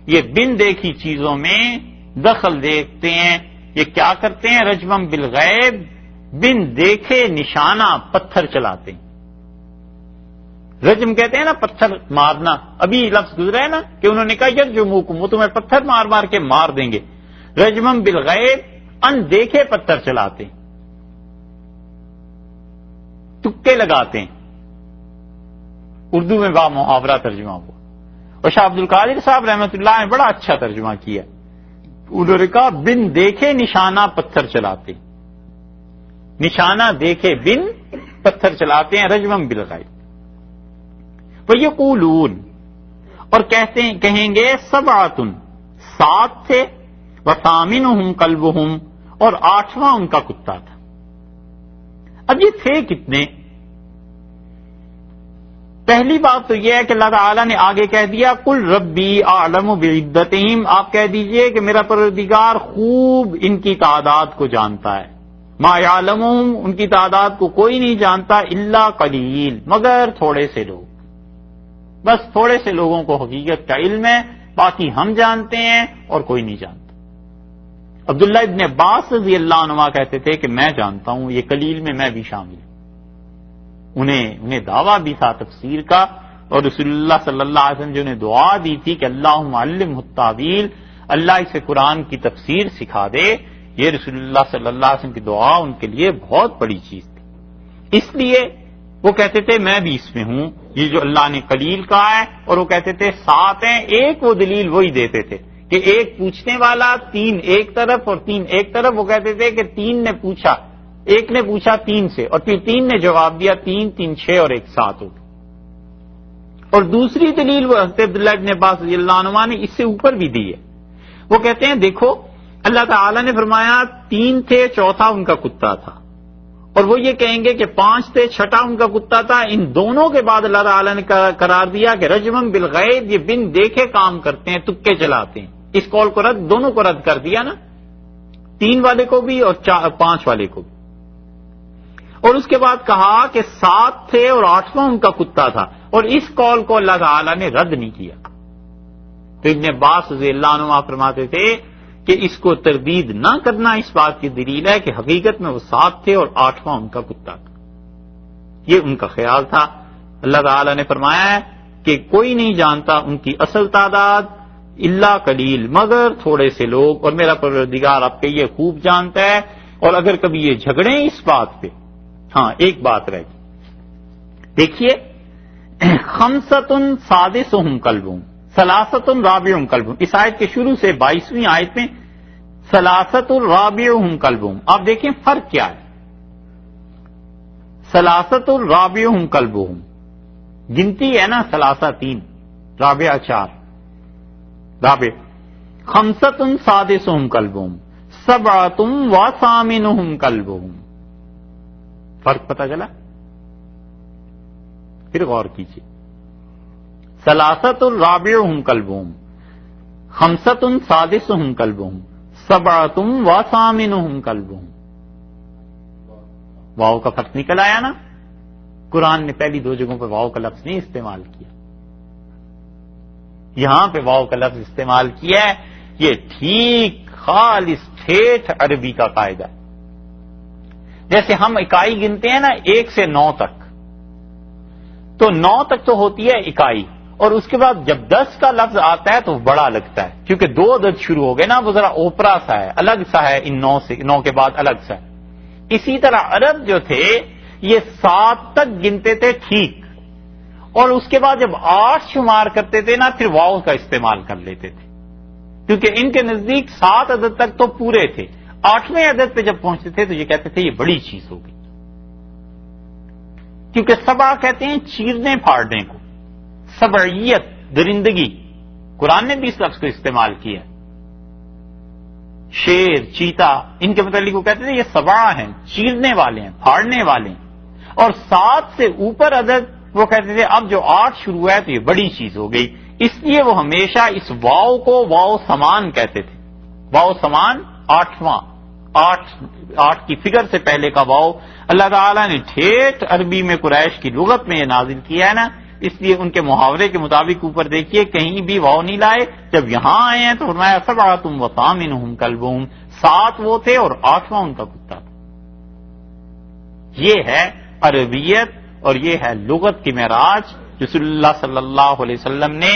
یہ بن دیکھی چیزوں میں دخل دیکھتے ہیں. یہ کیا کرتے ہیں؟ رجما بالغیب، بن دیکھے نشانہ پتھر چلاتے ہیں. رجم کہتے ہیں نا پتھر مارنا، ابھی لفظ گزرا ہے نا کہ انہوں نے کہا یرجموکم، وہ تمہیں پتھر مار مار کے مار دیں گے. رجمم بالغیب، ان دیکھے پتھر چلاتے ہیں، تکے لگاتے ہیں. اردو میں با محاورہ ترجمہ ہوا. اور شاہ عبد القادر صاحب رحمۃ اللہ نے بڑا اچھا ترجمہ کیا. انہوں نے کہا بن دیکھے نشانہ پتھر چلاتے ہیں، نشانہ دیکھے بن پتھر چلاتے ہیں. رجمم بالغیب. وَيَقُولُونَ، اور کہیں گے 7 7 تھے، وَثَامِنُهُمْ كَلْبُهُمْ، اور 8واں ان کا کتا تھا. اب یہ تھے کتنے؟ پہلی بات تو یہ ہے کہ اللہ تعالیٰ نے آگے کہہ دیا قُلْ رَبِّي أَعْلَمُ بِعِدَّتِهِمْ، آپ کہہ دیجئے کہ میرا پروردگار خوب ان کی تعداد کو جانتا ہے. مَا يَعْلَمُهُمْ، ان کی تعداد کو کوئی نہیں جانتا، إِلَّا قَلِيلٌ، مگر تھوڑے سے لوگ. بس تھوڑے سے لوگوں کو حقیقت کا علم ہے، باقی ہم جانتے ہیں اور کوئی نہیں جانتا. عبداللہ ابن عباس رضی اللہ عنہ کہتے تھے کہ میں جانتا ہوں، یہ قلیل میں میں بھی شامل ہوں. انہیں دعویٰ بھی تھا تفسیر کا، اور رسول اللہ صلی اللہ علیہ وسلم جو نے دعا دی تھی کہ اللہم علمہ التاویل، اللہ اسے قرآن کی تفسیر سکھا دے، یہ رسول اللہ صلی اللہ علیہ وسلم کی دعا ان کے لیے بہت بڑی چیز تھی. اس لیے وہ کہتے تھے میں بھی اس میں ہوں، یہ جو اللہ نے قلیل کہا ہے. اور وہ کہتے تھے 7 ہیں، ایک وہ دلیل وہی دیتے تھے کہ ایک پوچھنے والا، 3 ایک طرف اور 3 ایک طرف. وہ کہتے تھے کہ 3 نے پوچھا، ایک نے پوچھا 3 سے، اور پھر 3 نے جواب دیا، 3 3 6 اور 1 7 ہو. اور دوسری دلیل وہ حضرت عبداللہ ابن عباس رضی اللہ عنہ نے اس سے اوپر بھی دی ہے. وہ کہتے ہیں دیکھو اللہ تعالی نے فرمایا 3 تھے، چوتھا ان کا کتا تھا. اور وہ یہ کہیں گے کہ 5 تھے، چھٹا ان کا کتا تھا. ان دونوں کے بعد اللہ تعالیٰ نے قرار دیا کہ رجمم بالغیب، یہ بن دیکھے کام کرتے ہیں، تکے چلاتے ہیں. اس قول کو رد، دونوں کو رد کر دیا نا، 3 والے کو بھی اور 5 والے کو بھی. اور اس کے بعد کہا کہ 7 تھے اور 8واں ان کا کتا تھا. اور اس قول کو اللہ تعالیٰ نے رد نہیں کیا. تو ابن عباس رضی اللہ عنہ فرماتے تھے کہ اس کو تردید نہ کرنا اس بات کی دلیل ہے کہ حقیقت میں وہ 7 تھے اور 8واں ان کا کتا تھا. یہ ان کا خیال تھا. اللہ تعالیٰ نے فرمایا ہے کہ کوئی نہیں جانتا ان کی اصل تعداد اللہ قلیل، مگر تھوڑے سے لوگ، اور میرا پروردگار آپ کے یہ خوب جانتا ہے۔ اور اگر کبھی یہ جھگڑیں اس بات پہ، ہاں ایک بات رہ گئی، دیکھیے خمسۃ سادسہم کلبہم ثلاثۃ رابعہم کلبہم، اس آیت کے شروع سے 22ویں آیت میں ثلاثۃ رابعہم کلبہم، آپ دیکھیں فرق کیا ہے۔ ثلاثۃ رابعہم کلبہم گنتی ہے نا، ثلاثہ 3، رابعہ 4، رابع خمسۃ سادسہم کلبہم سبعۃ وثامنہم کلبہم، فرق پتہ چلا؟ پھر غور کیجیے، ثلاثۃ رابعہم کلبہم خمسۃ سادسہم کلبہم سبعۃ وثامنہم کلبہم، واو کا فرق نکل آیا نا؟ قرآن نے پہلی 2 جگہوں پہ واو کا لفظ نہیں استعمال کیا، یہاں پہ واو کا لفظ استعمال کیا ہے۔ یہ ٹھیک خالص ٹھیٹھ عربی کا قاعدہ، جیسے ہم اکائی گنتے ہیں نا 1 سے 9 تک، تو 9 تک تو ہوتی ہے اکائی، اور اس کے بعد جب 10 کا لفظ آتا ہے تو وہ بڑا لگتا ہے، کیونکہ 2 عدد شروع ہو گئے نا، وہ ذرا اوپرا سا ہے، الگ سا ہے، ان 9 سے 9 کے بعد الگ سا ہے۔ اسی طرح عرب جو تھے یہ 7 تک گنتے تھے ٹھیک، اور اس کے بعد جب 8 شمار کرتے تھے نا پھر واو کا استعمال کر لیتے تھے، کیونکہ ان کے نزدیک 7 عدد تک تو پورے تھے، 8ویں عدد پہ جب پہنچتے تھے تو یہ کہتے تھے یہ بڑی چیز ہوگی، کیونکہ سبع کہتے ہیں چیرنے پھاڑنے کو، سبعیت درندگی، قرآن نے بھی اس لفظ کو استعمال کیا، شیر چیتا ان کے متعلق وہ کہتے تھے یہ سبع ہیں، چیرنے والے ہیں، پھاڑنے والے ہیں، اور 7 سے اوپر عدد وہ کہتے تھے اب جو 8 شروع ہے تو یہ بڑی چیز ہو گئی، اس لیے وہ ہمیشہ اس واو کو واو سمان کہتے تھے، واو سمان 8واں، 8 کی فگر سے پہلے کا واو اللہ تعالیٰ نے ٹھیٹھ عربی میں قریش کی لغت میں یہ نازل کیا ہے نا، اس لیے ان کے محاورے کے مطابق اوپر دیکھیے کہیں بھی واو نہیں لائے، جب یہاں آئے ہیں تو فرمایا سبعۃ وثامنہم کلبہم، 7 وہ تھے اور 8واں ان کا کتا تھا۔ یہ ہے عربیت اور یہ ہے لغت کی معراج، رسول اللہ صلی اللہ علیہ وسلم نے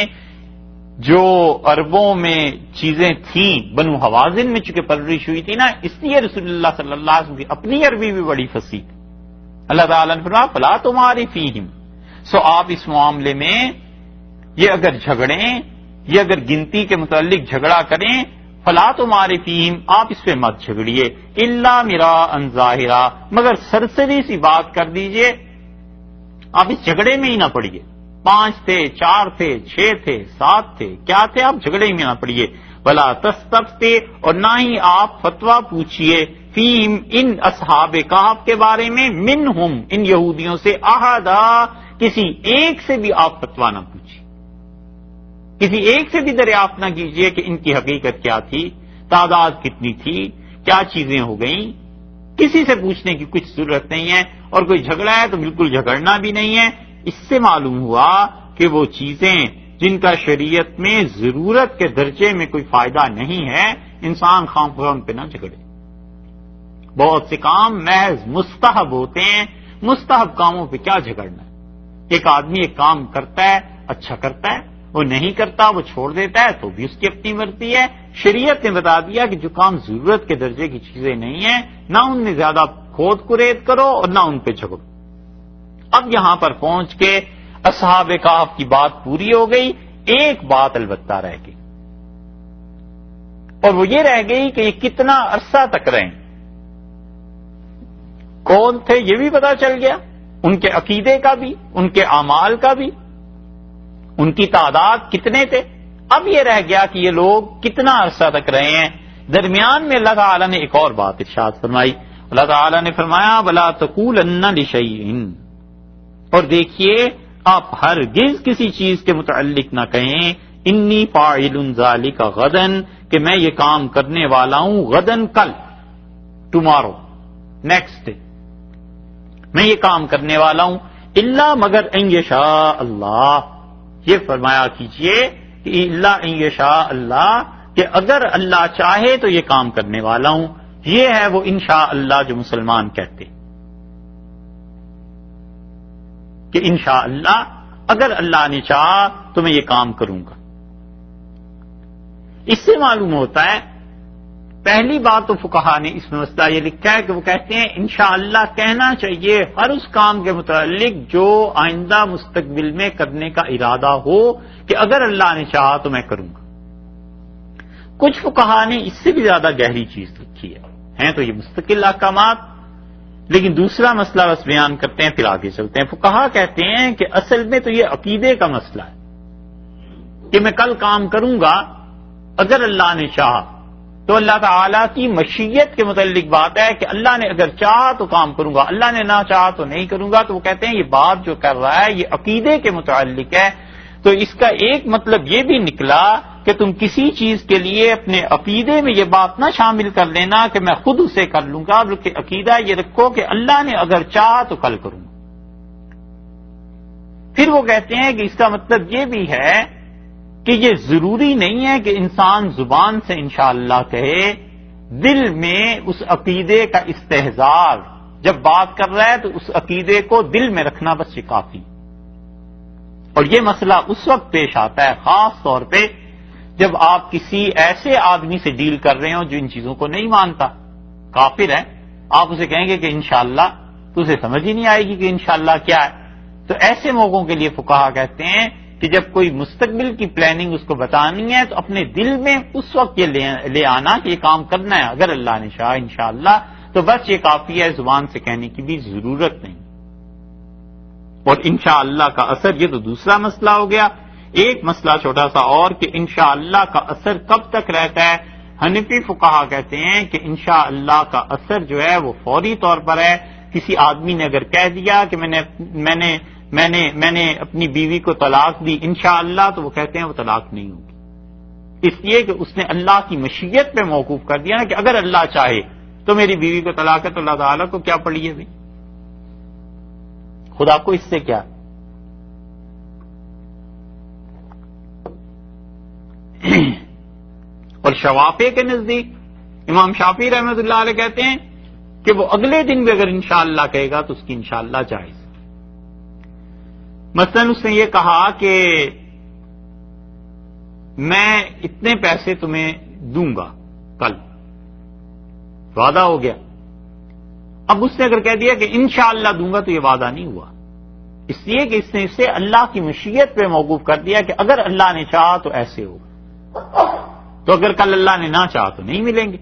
جو عربوں میں چیزیں تھیں، بنو حوازن میں چونکہ پرورش ہوئی تھی نا، اس لیے رسول اللہ صلی اللہ علیہ وسلم کی اپنی عربی بھی بڑی فصیح تھی۔ اللہ تعالیٰ نے فرمایا فلا تماری فیہم، سو آپ اس معاملے میں یہ اگر جھگڑیں، یہ اگر گنتی کے متعلق جھگڑا کریں، فلا تماری فیہم، آپ اس پہ مت جھگڑیے، الا مراء ظاہرا، مگر سرسری سی بات کر دیجئے، آپ اس جھگڑے میں ہی نہ پڑیے، 5 تھے 4 تھے 6 تھے 7 تھے کیا تھے، آپ جھگڑے میں نہ پڑیے، ولا تستفتی، اور نہ ہی آپ فتویٰ پوچھیے، فیہم ان اصحاب کہف کے بارے میں، منہم ان یہودیوں سے، احدا کسی ایک سے بھی آپ فتویٰ نہ پوچھیے، کسی ایک سے بھی دریافت نہ کیجیے کہ ان کی حقیقت کیا تھی، تعداد کتنی تھی، کیا چیزیں ہو گئیں، کسی سے پوچھنے کی کچھ ضرورت نہیں ہے، اور کوئی جھگڑا ہے تو بالکل جھگڑنا بھی نہیں ہے۔ اس سے معلوم ہوا کہ وہ چیزیں جن کا شریعت میں ضرورت کے درجے میں کوئی فائدہ نہیں ہے، انسان خام خواہ ان پہ نہ جھگڑے۔ بہت سے کام محض مستحب ہوتے ہیں، مستحب کاموں پہ کیا جھگڑنا ہے؟ ایک آدمی ایک کام کرتا ہے اچھا کرتا ہے، وہ نہیں کرتا وہ چھوڑ دیتا ہے تو بھی اس کی اپنی مرضی ہے۔ شریعت نے بتا دیا کہ جو کام ضرورت کے درجے کی چیزیں نہیں ہیں، نہ ان میں زیادہ کھود کرید کرو اور نہ ان پہ جھگڑو۔ اب یہاں پر پہنچ کے اصحاب کہف کی بات پوری ہو گئی، ایک بات البتہ رہ گئی، اور وہ یہ رہ گئی کہ یہ کتنا عرصہ تک رہیں، کون تھے یہ بھی پتا چل گیا، ان کے عقیدے کا بھی، ان کے اعمال کا بھی، ان کی تعداد کتنے تھے۔ اب یہ رہ گیا کہ یہ لوگ کتنا عرصہ تک رہے ہیں۔ درمیان میں اللہ تعالیٰ نے ایک اور بات ارشاد فرمائی، اللہ تعالیٰ نے فرمایا وَلَا تَقُولَنَّ لِشَيْءٍ، اور دیکھیے آپ ہرگز کسی چیز کے متعلق نہ کہیں انی فاعل ذالک غدن، کہ میں یہ کام کرنے والا ہوں غدن، کل، ٹمارو، نیکسٹ ڈے، میں یہ کام کرنے والا ہوں، الا مگر ان یشاء اللہ، یہ فرمایا کیجئے کہ الا ان یشاء اللہ، کہ اگر اللہ چاہے تو یہ کام کرنے والا ہوں۔ یہ ہے وہ انشاء اللہ جو مسلمان کہتے کہ انشاء اللہ، اگر اللہ نے چاہا تو میں یہ کام کروں گا۔ اس سے معلوم ہوتا ہے، پہلی بات تو فقہا نے اس میں مسئلہ یہ لکھا ہے کہ وہ کہتے ہیں انشاءاللہ کہنا چاہیے ہر اس کام کے متعلق جو آئندہ مستقبل میں کرنے کا ارادہ ہو کہ اگر اللہ نے چاہا تو میں کروں گا۔ کچھ فقہا نے اس سے بھی زیادہ گہری چیز لکھی ہے، ہیں تو یہ مستقل احکامات، لیکن دوسرا مسئلہ بس بیان کرتے ہیں پھر آگے چلتے ہیں۔ فقہا کہتے ہیں کہ اصل میں تو یہ عقیدے کا مسئلہ ہے کہ میں کل کام کروں گا اگر اللہ نے چاہا، تو اللہ تعالیٰ کی مشیت کے متعلق بات ہے کہ اللہ نے اگر چاہا تو کام کروں گا، اللہ نے نہ چاہا تو نہیں کروں گا۔ تو وہ کہتے ہیں یہ بات جو کر رہا ہے یہ عقیدے کے متعلق ہے، تو اس کا ایک مطلب یہ بھی نکلا کہ تم کسی چیز کے لیے اپنے عقیدے میں یہ بات نہ شامل کر لینا کہ میں خود اسے کر لوں گا، بلکہ عقیدہ یہ رکھو کہ اللہ نے اگر چاہا تو کل کروں گا۔ پھر وہ کہتے ہیں کہ اس کا مطلب یہ بھی ہے کہ یہ ضروری نہیں ہے کہ انسان زبان سے انشاءاللہ کہے، دل میں اس عقیدے کا استحضار جب بات کر رہا ہے تو اس عقیدے کو دل میں رکھنا بس یہ کافی۔ اور یہ مسئلہ اس وقت پیش آتا ہے خاص طور پہ جب آپ کسی ایسے آدمی سے ڈیل کر رہے ہوں جو ان چیزوں کو نہیں مانتا، کافر ہے، آپ اسے کہیں گے کہ انشاءاللہ، تو اسے سمجھ ہی نہیں آئے گی کہ انشاءاللہ کیا ہے۔ تو ایسے موقعوں کے لیے فقہا کہتے ہیں کہ جب کوئی مستقبل کی پلاننگ اس کو بتانی ہے تو اپنے دل میں اس وقت یہ لے آنا کہ یہ کام کرنا ہے اگر اللہ نے چاہا انشاءاللہ، تو بس یہ کافی ہے، زبان سے کہنے کی بھی ضرورت نہیں۔ اور انشاءاللہ کا اثر، یہ تو دوسرا مسئلہ ہو گیا۔ ایک مسئلہ چھوٹا سا اور کہ انشاءاللہ کا اثر کب تک رہتا ہے۔ حنفی فقہا کہتے ہیں کہ انشاءاللہ کا اثر جو ہے وہ فوری طور پر ہے۔ کسی آدمی نے اگر کہہ دیا کہ میں نے اپنی بیوی کو طلاق دی انشاءاللہ، تو وہ کہتے ہیں وہ طلاق نہیں ہوگی، اس لیے کہ اس نے اللہ کی مشیت پہ موقوف کر دیا نا کہ اگر اللہ چاہے تو میری بیوی کو طلاق ہے، تو اللہ تعالیٰ کو کیا پڑی ہے بھائی، خدا کو اس سے کیا۔ اور شوافی کے نزدیک امام شافعی رحمۃ اللہ علیہ کہتے ہیں کہ وہ اگلے دن بھی اگر انشاءاللہ کہے گا تو اس کی انشاءاللہ جائز۔ مثلا اس نے یہ کہا کہ میں اتنے پیسے تمہیں دوں گا کل، وعدہ ہو گیا۔ اب اس نے اگر کہہ دیا کہ انشاءاللہ دوں گا تو یہ وعدہ نہیں ہوا، اس لیے کہ اس نے اسے اللہ کی مشیت پہ موقوف کر دیا کہ اگر اللہ نے چاہا تو ایسے ہوگا، تو اگر کل اللہ نے نہ چاہا تو نہیں ملیں گے۔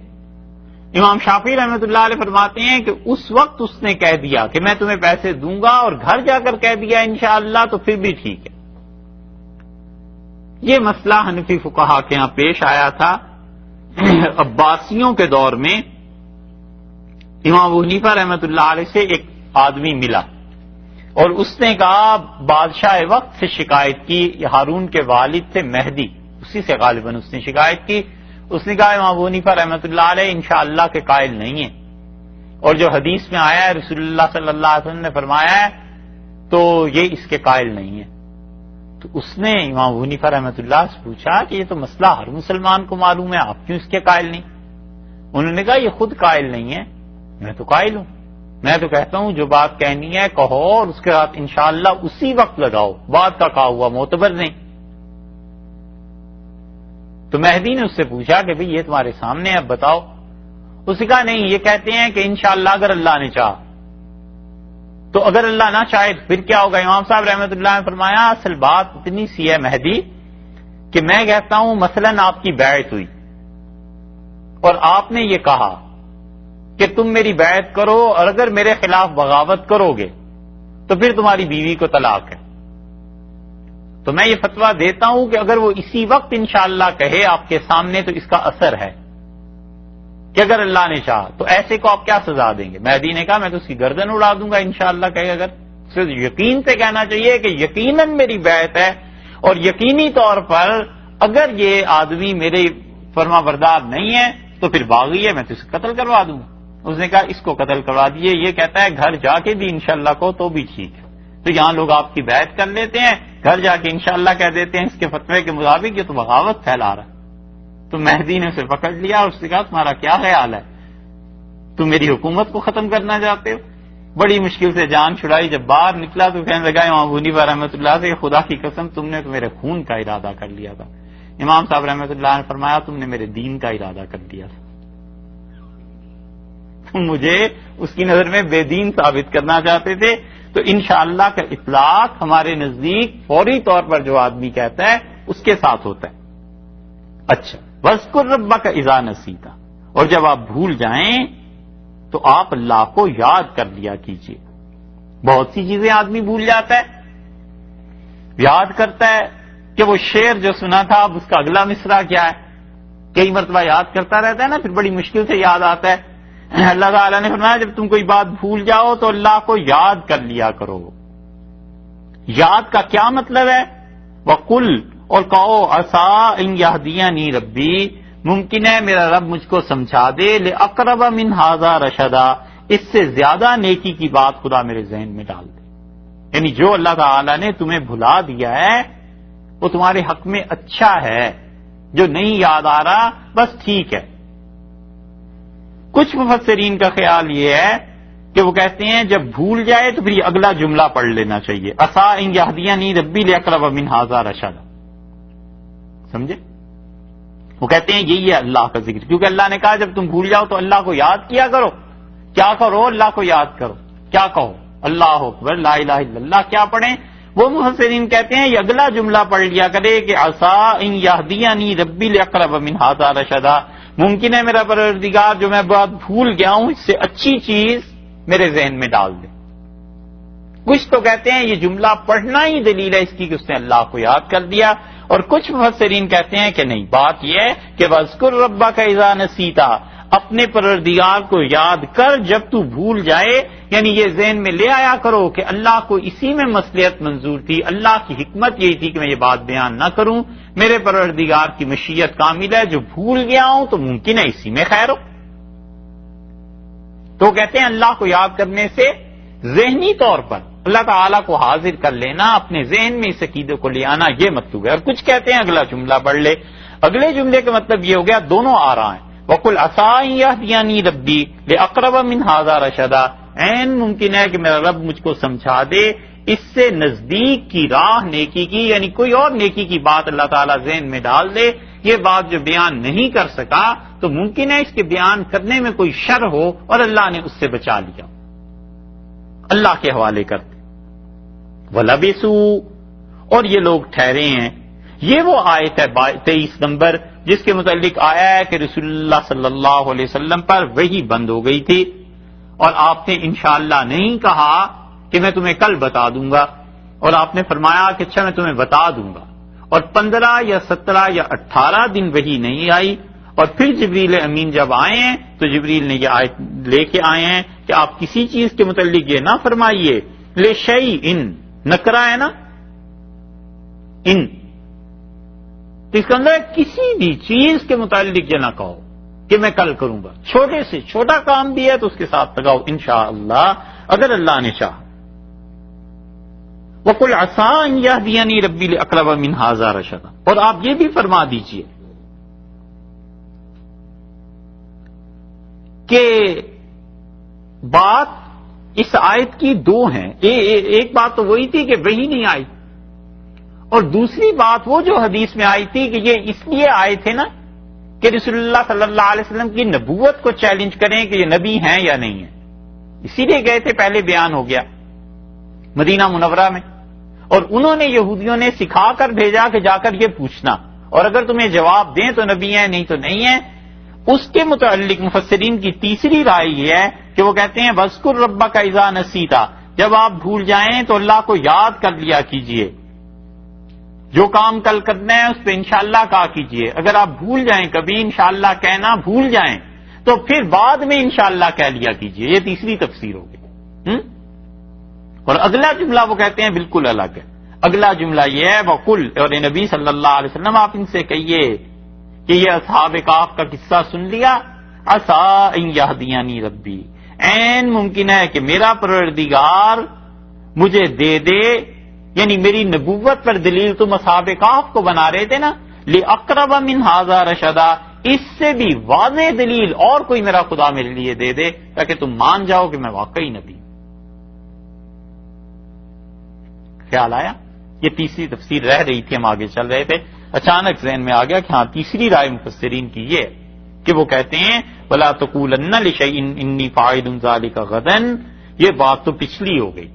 امام شافعی رحمۃ اللہ علیہ فرماتے ہیں کہ اس وقت اس نے کہہ دیا کہ میں تمہیں پیسے دوں گا اور گھر جا کر کہہ دیا انشاءاللہ تو پھر بھی ٹھیک ہے۔ یہ مسئلہ حنفی فقہا کے ہاں پیش آیا تھا عباسیوں کے دور میں۔ امام ابو حنیفہ رحمۃ اللہ علیہ سے ایک آدمی ملا اور اس نے کہا بادشاہ وقت سے شکایت کی، ہارون کے والد سے مہدی، اسی سے غالباً اس نے شکایت کی۔ اس نے کہا امام ابو حنیفہ رحمۃ اللہ علیہ انشاءاللہ کے قائل نہیں ہیں، اور جو حدیث میں آیا ہے رسول اللہ صلی اللہ علیہ وسلم نے فرمایا ہے تو یہ اس کے قائل نہیں ہے۔ تو اس نے امام ابو حنیفہ رحمۃ اللہ سے پوچھا کہ یہ تو مسئلہ ہر مسلمان کو معلوم ہے، آپ کیوں اس کے قائل نہیں؟ انہوں نے کہا یہ خود قائل نہیں ہے، میں تو قائل ہوں، میں تو کہتا ہوں جو بات کہنی ہے کہو اور اس کے بعد انشاءاللہ اسی وقت لگاؤ، بعد کا کہا ہوا معتبر نہیں۔ تو مہدی نے اس سے پوچھا کہ بھئی یہ تمہارے سامنے ہے، اب بتاؤ۔ اس نے کہا نہیں، یہ کہتے ہیں کہ انشاءاللہ اگر اللہ نے چاہا، تو اگر اللہ نہ چاہے تو پھر کیا ہوگا؟ امام صاحب رحمۃ اللہ نے فرمایا اصل بات اتنی سی ہے مہدی کہ میں کہتا ہوں مثلا آپ کی بیعت ہوئی اور آپ نے یہ کہا کہ تم میری بیعت کرو اور اگر میرے خلاف بغاوت کرو گے تو پھر تمہاری بیوی کو طلاق ہے، تو میں یہ فتویٰ دیتا ہوں کہ اگر وہ اسی وقت انشاءاللہ کہے آپ کے سامنے تو اس کا اثر ہے کہ اگر اللہ نے چاہا، تو ایسے کو آپ کیا سزا دیں گے؟ مہدی نے کہا میں تو اس کی گردن اڑا دوں گا انشاءاللہ کہے اگر، صرف یقین سے کہنا چاہیے کہ یقیناً میری بیعت ہے اور یقینی طور پر اگر یہ آدمی میرے فرما بردار نہیں ہے تو پھر باغی ہے، میں تو اسے قتل کروا دوں گا۔ اس نے کہا اس کو قتل کروا دیے، یہ کہتا ہے گھر جا کے بھی انشاءاللہ کو تو بھی ٹھیک ہے۔ تو یہاں لوگ آپ کی بیعت کر لیتے ہیں، گھر جا کے انشاءاللہ کہہ دیتے ہیں، اس کے فتوے کے مطابق یہ تو بغاوت پھیلا رہا ہے۔ تو مہدی نے اسے پکڑ لیا اور اس نے کہا تمہارا کیا خیال ہے، تم میری حکومت کو ختم کرنا چاہتے ہو؟ بڑی مشکل سے جان چھڑائی، جب باہر نکلا تو کہنے لگا امام ابو حنیفہ رحمۃ اللہ سے خدا کی قسم تم نے تو میرے خون کا ارادہ کر لیا تھا، امام صاحب رحمۃ اللہ نے فرمایا تم نے میرے دین کا ارادہ کر دیا تھا، تم مجھے اس کی نظر میں بے دین ثابت کرنا چاہتے تھے. تو انشاءاللہ کا اطلاق ہمارے نزدیک فوری طور پر جو آدمی کہتا ہے اس کے ساتھ ہوتا ہے. اچھا، وَاذْكُرْ رَبَّكَ إِذَا نَسِيتَ، اور جب آپ بھول جائیں تو آپ اللہ کو یاد کر لیا کیجیے. بہت سی چیزیں آدمی بھول جاتا ہے، یاد کرتا ہے کہ وہ شعر جو سنا تھا اب اس کا اگلا مصرع کیا ہے، کئی مرتبہ یاد کرتا رہتا ہے نا، پھر بڑی مشکل سے یاد آتا ہے. اللہ تعالیٰ نے فرمایا جب تم کوئی بات بھول جاؤ تو اللہ کو یاد کر لیا کرو. یاد کا کیا مطلب ہے؟ وَقُلْ، اور کہو عَسَىٰ أَن يَهْدِيَنِي رَبِّي، ممکن ہے میرا رب مجھ کو سمجھا دے، لِأَقْرَبَ مِنْ هَٰذَا رَشَدًا، اس سے زیادہ نیکی کی بات خدا میرے ذہن میں ڈال دے. یعنی جو اللہ تعالیٰ نے تمہیں بھلا دیا ہے وہ تمہارے حق میں اچھا ہے، جو نہیں یاد آ رہا بس ٹھیک ہے. کچھ مفسرین کا خیال یہ ہے کہ وہ کہتے ہیں جب بھول جائے تو پھر یہ اگلا جملہ پڑھ لینا چاہیے، عَسَىٰ أَن يَهْدِيَنِي رَبِّي لِأَقْرَبَ مِنْ هَٰذَا رَشَدًا. سمجھے؟ وہ کہتے ہیں یہی ہے اللہ کا ذکر، کیونکہ اللہ نے کہا جب تم بھول جاؤ تو اللہ کو یاد کیا کرو. کیا کرو؟ اللہ کو یاد کرو. کیا کہو؟ اللہ اکبر، لا الہ الا اللہ. کیا پڑھیں؟ وہ مفسرین کہتے ہیں یہ اگلا جملہ پڑھ لیا کرے کہ عَسَىٰ أَن يَهْدِيَنِي رَبِّي لِأَقْرَبَ مِنْ هَٰذَا رَشَدًا، ممکن ہے میرا پروردگار جو میں بات بھول گیا ہوں اس سے اچھی چیز میرے ذہن میں ڈال دے. کچھ تو کہتے ہیں یہ جملہ پڑھنا ہی دلیل ہے اس کی کہ اس نے اللہ کو یاد کر دیا، اور کچھ مفسرین کہتے ہیں کہ نہیں، بات یہ ہے کہ وَاذْكُرْ رَبَّكَ إِذَا نَسِيتَ، اپنے پروردگار کو یاد کر جب تو بھول جائے. یعنی یہ ذہن میں لے آیا کرو کہ اللہ کو اسی میں مصلحت منظور تھی، اللہ کی حکمت یہی تھی کہ میں یہ بات بیان نہ کروں، میرے پروردگار کی مشیت کامل ہے، جو بھول گیا ہوں تو ممکن ہے اسی میں خیر ہو. تو کہتے ہیں اللہ کو یاد کرنے سے ذہنی طور پر اللہ تعالیٰ کو حاضر کر لینا، اپنے ذہن میں اس عقیدے کو لے آنا، یہ مطلوب ہے. اور کچھ کہتے ہیں اگلا جملہ پڑھ لے. اگلے جملے کا مطلب یہ ہو گیا دونوں آ رہا ہیں، وَقُلْ عَسَىٰ أَن يَهْدِيَنِي رَبِّي لِأَقْرَبَ مِنْ هَٰذَا رَشَدًا، عین ممکن ہے کہ میرا رب مجھ کو سمجھا دے اس سے نزدیک کی راہ نیکی کی، یعنی کوئی اور نیکی کی بات اللہ تعالیٰ ذہن میں ڈال دے. یہ بات جو بیان نہیں کر سکا تو ممکن ہے اس کے بیان کرنے میں کوئی شر ہو اور اللہ نے اس سے بچا لیا، اللہ کے حوالے کرتے. وَلَبِثُوا، اور یہ لوگ ٹھہرے ہیں. یہ وہ آیت ہے 23 نمبر جس کے متعلق آیا ہے کہ رسول اللہ صلی اللہ علیہ وسلم پر وحی بند ہو گئی تھی اور آپ نے انشاءاللہ نہیں کہا کہ میں تمہیں کل بتا دوں گا، اور آپ نے فرمایا کہ اچھا میں تمہیں بتا دوں گا. اور 15 یا 17 یا 18 دن وحی نہیں آئی، اور پھر جبریل امین جب آئے ہیں تو جبریل نے یہ آیت لے کے آئے ہیں کہ آپ کسی چیز کے متعلق یہ نہ فرمائیے، لِشَيْءٍ، نکرہ ہے نا، ان، تو اس کے اندر کسی بھی چیز کے متعلق یہ نہ کہو کہ میں کل کروں گا. چھوٹے سے چھوٹا کام بھی ہے تو اس کے ساتھ لگاؤ انشاءاللہ اگر اللہ نے چاہا. وَقُلْ عَسَىٰ أَن يَهْدِيَنِي رَبِّي لِأَقْرَبَ مِنْ هَٰذَا رَشَدًا، اور آپ یہ بھی فرما دیجئے کہ بات اس آیت کی دو ہیں. ایک بات تو وہی تھی کہ وہی نہیں آئی، اور دوسری بات وہ جو حدیث میں آئی تھی کہ یہ اس لیے آئے تھے نا کہ رسول اللہ صلی اللہ علیہ وسلم کی نبوت کو چیلنج کریں کہ یہ نبی ہیں یا نہیں ہیں. اسی لیے گئے تھے، پہلے بیان ہو گیا مدینہ منورہ میں، اور انہوں نے یہودیوں نے سکھا کر بھیجا کہ جا کر یہ پوچھنا، اور اگر تمہیں جواب دیں تو نبی ہیں، نہیں تو نہیں ہیں. اس کے متعلق مفسرین کی تیسری رائے یہ ہے کہ وہ کہتے ہیں وَاذْكُرْ رَبَّكَ إِذَا نَسِيتَ، جب آپ بھول جائیں تو اللہ کو یاد کر لیا کیجئے، جو کام کل کرنا ہے اس پہ انشاءاللہ کہا کیجئے. اگر آپ بھول جائیں کبھی انشاءاللہ کہنا بھول جائیں تو پھر بعد میں انشاءاللہ کہہ لیا کیجئے. یہ تیسری تفسیر ہوگی. اور اگلا جملہ وہ کہتے ہیں بالکل الگ ہے. اگلا جملہ یہ ہے وَقُلْ، اور نبی صلی اللہ علیہ وسلم آپ ان سے کہیے کہ یہ اصحاب کہف کا قصہ سن لیا، عَسَىٰ أَن يَهْدِيَنِي رَبِّي، عین ممکن ہے کہ میرا پروردگار مجھے دے دے، یعنی میری نبوت پر دلیل تم اصحاب کہف کو بنا رہے تھے نا، لِأَقْرَبَ مِنْ هَٰذَا رَشَدًا، اس سے بھی واضح دلیل اور کوئی میرا خدا میرے لیے دے دے تاکہ تم مان جاؤ کہ میں واقعی نبی ہوں. خیال آیا؟ یہ تیسری تفسیر رہ رہی تھی، ہم آگے چل رہے تھے. اچانک ذہن میں آ گیا کہ ہاں تیسری رائے مفسرین کی یہ ہے کہ وہ کہتے ہیں وَلَا تَقُولَنَّ لِشَيْءٍ إِنِّي فَاعِلٌ ذَلِكَ غَدًا، یہ بات تو پچھلی ہو گئی،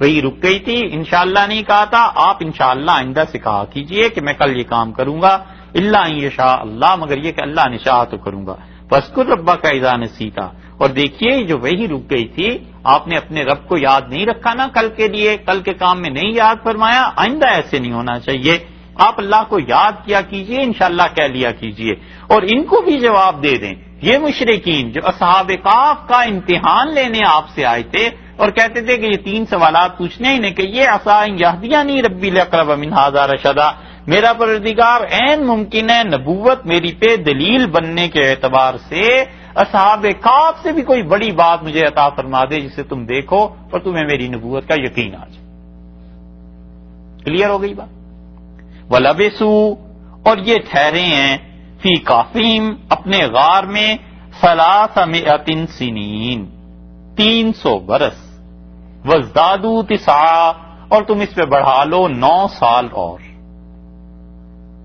وہی رک گئی تھی، انشاءاللہ نہیں کہا تھا، آپ انشاءاللہ آئندہ سے کہا کیجئے کہ میں کل یہ کام کروں گا، الا ان یشاء اللہ، مگر یہ کہ اللہ نے چاہا تو کروں گا، فاذکر ربک اذا نسیت، اور دیکھیے جو وہی رک گئی تھی آپ نے اپنے رب کو یاد نہیں رکھا نا کل کے لیے، کل کے کام میں نہیں یاد فرمایا، آئندہ ایسے نہیں ہونا چاہیے، آپ اللہ کو یاد کیا کیجئے، انشاءاللہ کہہ لیا کیجئے، اور ان کو بھی جواب دے دیں، یہ مشرکین جو اصحاب کہف کا امتحان لینے آپ سے آئے تھے اور کہتے تھے کہ یہ 3 سوالات پوچھنے انہیں کہ یہ عسیٰ ان یہدینی ربی لاقرب من ھذا رشدا، میرا پروردگار عین ممکن ہے نبوت میری پہ دلیل بننے کے اعتبار سے اصحاب کہف سے بھی کوئی بڑی بات مجھے عطا فرما دے جسے تم دیکھو اور تمہیں میری نبوت کا یقین آ جائے۔ کلیئر ہو گئی بات؟ وَلَبِثُوا، اور یہ ٹھہرے ہیں فی کافیم، اپنے غار میں، 300 سنین، 300 برس، وَازْدَادُوا 9، اور تم اس پہ بڑھا لو 9 سال اور،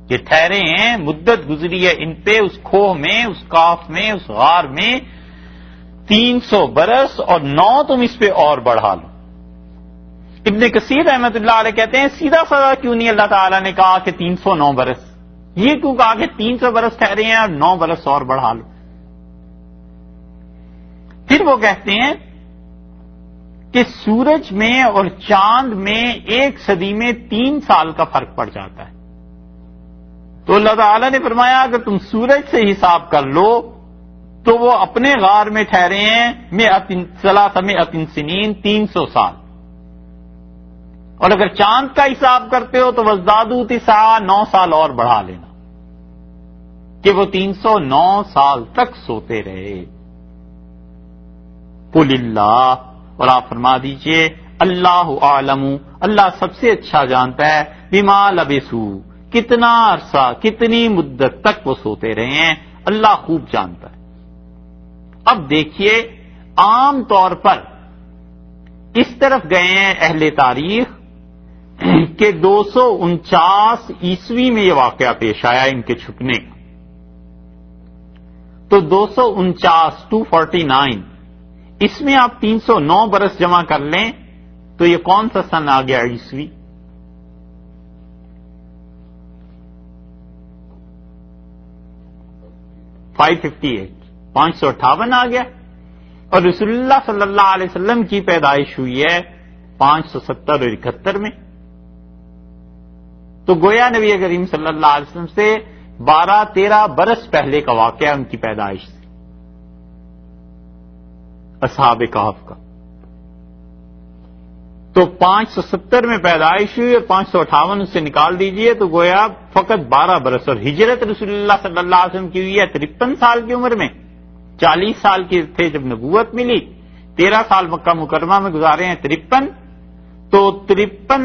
یہ ٹھہرے ہیں، مدت گزری ہے ان پہ اس کھوہ میں، اس کاف میں، اس غار میں 300 برس، اور 9 تم اس پہ اور بڑھا لو۔ ابن کثیر رحمۃ اللہ علیہ کہتے ہیں سیدھا سادہ کیوں نہیں اللہ تعالیٰ نے کہا کہ 309 برس، یہ کیوں کہا کہ 300 برس ٹھہرے ہیں اور 9 برس اور بڑھا لو؟ پھر وہ کہتے ہیں کہ سورج میں اور چاند میں 1 صدی میں 3 سال کا فرق پڑ جاتا ہے، تو اللہ تعالیٰ نے فرمایا اگر تم سورج سے حساب کر لو تو وہ اپنے غار میں ٹھہرے ہیں 300 سنین، 300 سال، اور اگر چاند کا حساب کرتے ہو تو وَازْدَادُوا 9، 9 سال اور بڑھا لینا، کہ وہ 309 سال تک سوتے رہے۔ قُلِ اللَّهُ، اور آپ فرما دیجئے اللہ عالم، اللہ سب سے اچھا جانتا ہے، بما لبثوا، کتنا عرصہ کتنی مدت تک وہ سوتے رہے ہیں، اللہ خوب جانتا ہے۔ اب دیکھیے عام طور پر اس طرف گئے ہیں اہل تاریخ کہ 249 عیسوی میں یہ واقعہ پیش آیا ان کے چھپنے کا، تو 249 اس میں آپ 309 برس جمع کر لیں تو یہ کون سا سن آ گیا عیسوی؟ 558 آ گیا، اور رسول اللہ صلی اللہ علیہ وسلم کی پیدائش ہوئی ہے 570 اور 71 میں، تو گویا نبی کریم صلی اللہ علیہ وسلم سے 12-13 برس پہلے کا واقعہ ان کی پیدائش سے، اصحاب کہف کا۔ تو 570 میں پیدائش ہوئی اور 558 اس سے نکال دیجئے تو گویا فقط 12 برس، اور ہجرت رسول اللہ صلی اللہ علیہ وسلم کی ہوئی ہے 53 سال کی عمر میں، 40 سال کے تھے جب نبوت ملی، 13 سال مکہ مکرمہ میں گزارے ہیں 53، تو 53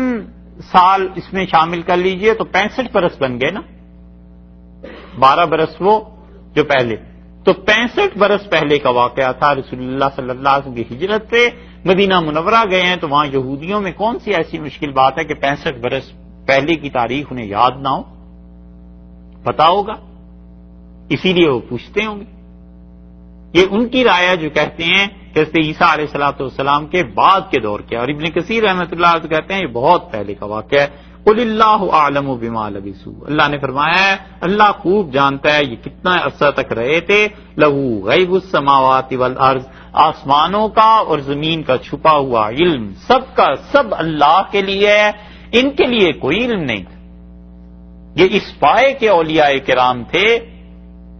سال اس میں شامل کر لیجئے تو 65 برس بن گئے نا، 12 برس وہ جو پہلے، تو 65 برس پہلے کا واقعہ تھا رسول اللہ صلی اللہ علیہ وسلم کی ہجرت سے مدینہ منورہ گئے ہیں، تو وہاں یہودیوں میں کون سی ایسی مشکل بات ہے کہ 65 برس پہلے کی تاریخ انہیں یاد نہ ہو، پتا ہوگا، اسی لیے وہ پوچھتے ہوں گے۔ یہ ان کی رائے جو کہتے ہیں کہ حضرت عیسیٰ علیہ السلام کے بعد کے دور کیا، اور ابن کثیر رحمۃ اللہ علیہ کہتے ہیں یہ بہت پہلے کا واقعہ ہے۔ قُلِ اللَّهُ أَعْلَمُ بِمَا لَبِثُوا، اللہ نے فرمایا ہے اللہ خوب جانتا ہے یہ کتنا عرصہ تک رہے تھے، لَهُ غَيْبُ السَّمَاوَاتِ وَالْأَرْضِ، آسمانوں کا اور زمین کا چھپا ہوا علم سب کا سب اللہ کے لیے ہے، ان کے لیے کوئی علم نہیں تھا۔ یہ اس پائے کے اولیاء کرام تھے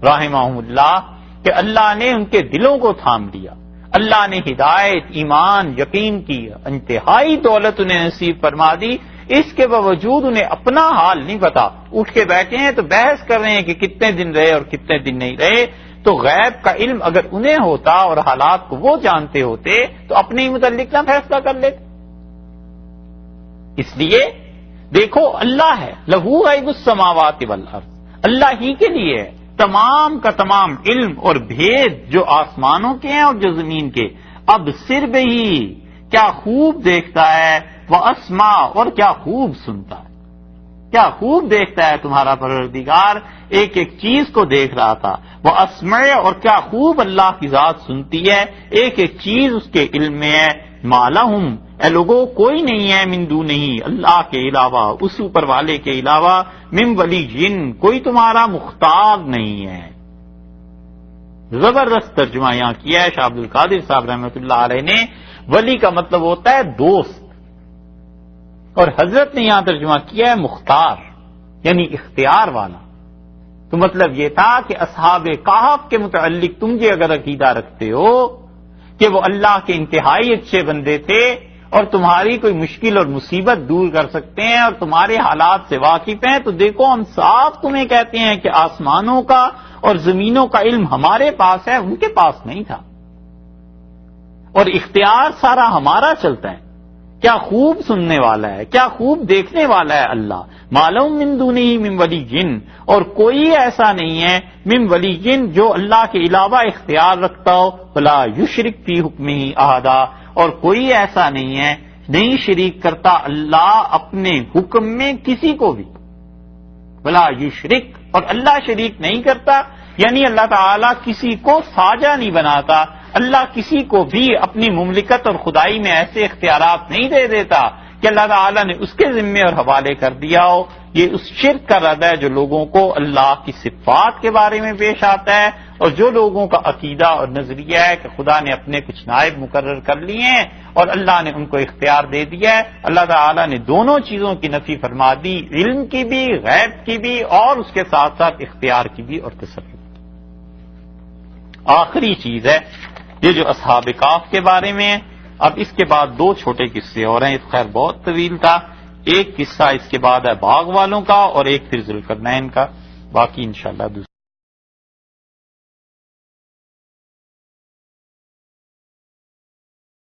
رحمہم اللہ کہ اللہ نے ان کے دلوں کو تھام لیا، اللہ نے ہدایت، ایمان، یقین کی انتہائی دولت انہیں نصیب فرما دی، اس کے باوجود انہیں اپنا حال نہیں پتا، اٹھ کے بیٹھے ہیں تو بحث کر رہے ہیں کہ کتنے دن رہے اور کتنے دن نہیں رہے، تو غیب کا علم اگر انہیں ہوتا اور حالات کو وہ جانتے ہوتے تو اپنے ہی متعلق نہ فیصلہ کر لیتے۔ اس لیے دیکھو اللہ ہے، لہو غیب السماوات والارض، اللہ ہی کے لیے ہے تمام کا تمام علم اور بھید جو آسمانوں کے ہیں اور جو زمین کے، اب صرف ہی کیا خوب دیکھتا ہے وہ اسما، اور کیا خوب سنتا ہے۔ کیا خوب دیکھتا ہے تمہارا پروردگار، ایک ایک چیز کو دیکھ رہا تھا. وہ اسمع، اور کیا خوب اللہ کی ذات سنتی ہے، ایک ایک چیز اس کے علم میں ہے. ما لہم، اے لوگوں کوئی نہیں ہے، من دون نہیں اللہ کے علاوہ، اس اوپر والے کے علاوہ، من ولی جن کوئی تمہارا مختار نہیں ہے. زبردست ترجمہ یہاں کیا ہے شاہ عبد القادر صاحب رحمۃ اللہ علیہ نے. ولی کا مطلب ہوتا ہے دوست، اور حضرت نے یہاں ترجمہ کیا ہے مختار، یعنی اختیار والا. تو مطلب یہ تھا کہ اصحاب کہف کے متعلق تم یہ اگر عقیدہ رکھتے ہو کہ وہ اللہ کے انتہائی اچھے بندے تھے اور تمہاری کوئی مشکل اور مصیبت دور کر سکتے ہیں اور تمہارے حالات سے واقف ہیں، تو دیکھو ہم صاف تمہیں کہتے ہیں کہ آسمانوں کا اور زمینوں کا علم ہمارے پاس ہے، ان کے پاس نہیں تھا، اور اختیار سارا ہمارا چلتا ہے. کیا خوب سننے والا ہے، کیا خوب دیکھنے والا ہے اللہ. معلوم من دونہ من ولی جن، اور کوئی ایسا نہیں ہے من ولی جن جو اللہ کے علاوہ اختیار رکھتا ہو. ولا یشرک فی حکمہ احدا، اور کوئی ایسا نہیں ہے، نہیں شریک کرتا اللہ اپنے حکم میں کسی کو بھی. ولا یشرک، اور اللہ شریک نہیں کرتا، یعنی اللہ تعالیٰ کسی کو ساجا نہیں بناتا. اللہ کسی کو بھی اپنی مملکت اور خدائی میں ایسے اختیارات نہیں دے دیتا کہ اللہ تعالیٰ نے اس کے ذمے اور حوالے کر دیا ہو. یہ اس شرک کا رد ہے جو لوگوں کو اللہ کی صفات کے بارے میں پیش آتا ہے، اور جو لوگوں کا عقیدہ اور نظریہ ہے کہ خدا نے اپنے کچھ نائب مقرر کر لیے ہیں اور اللہ نے ان کو اختیار دے دیا ہے. اللہ تعالیٰ نے دونوں چیزوں کی نفی فرما دی، علم کی بھی، غیب کی بھی، اور اس کے ساتھ ساتھ اختیار کی بھی اور تصرف. آخری چیز ہے یہ جو اصحاب کہف کے بارے میں ہے. اب اس کے بعد دو چھوٹے قصے اور ہیں، خیر بہت طویل تھا. ایک قصہ اس کے بعد ہے باغ والوں کا، اور ایک پھر ذوالقرنین کا. باقی انشاءاللہ دوسرا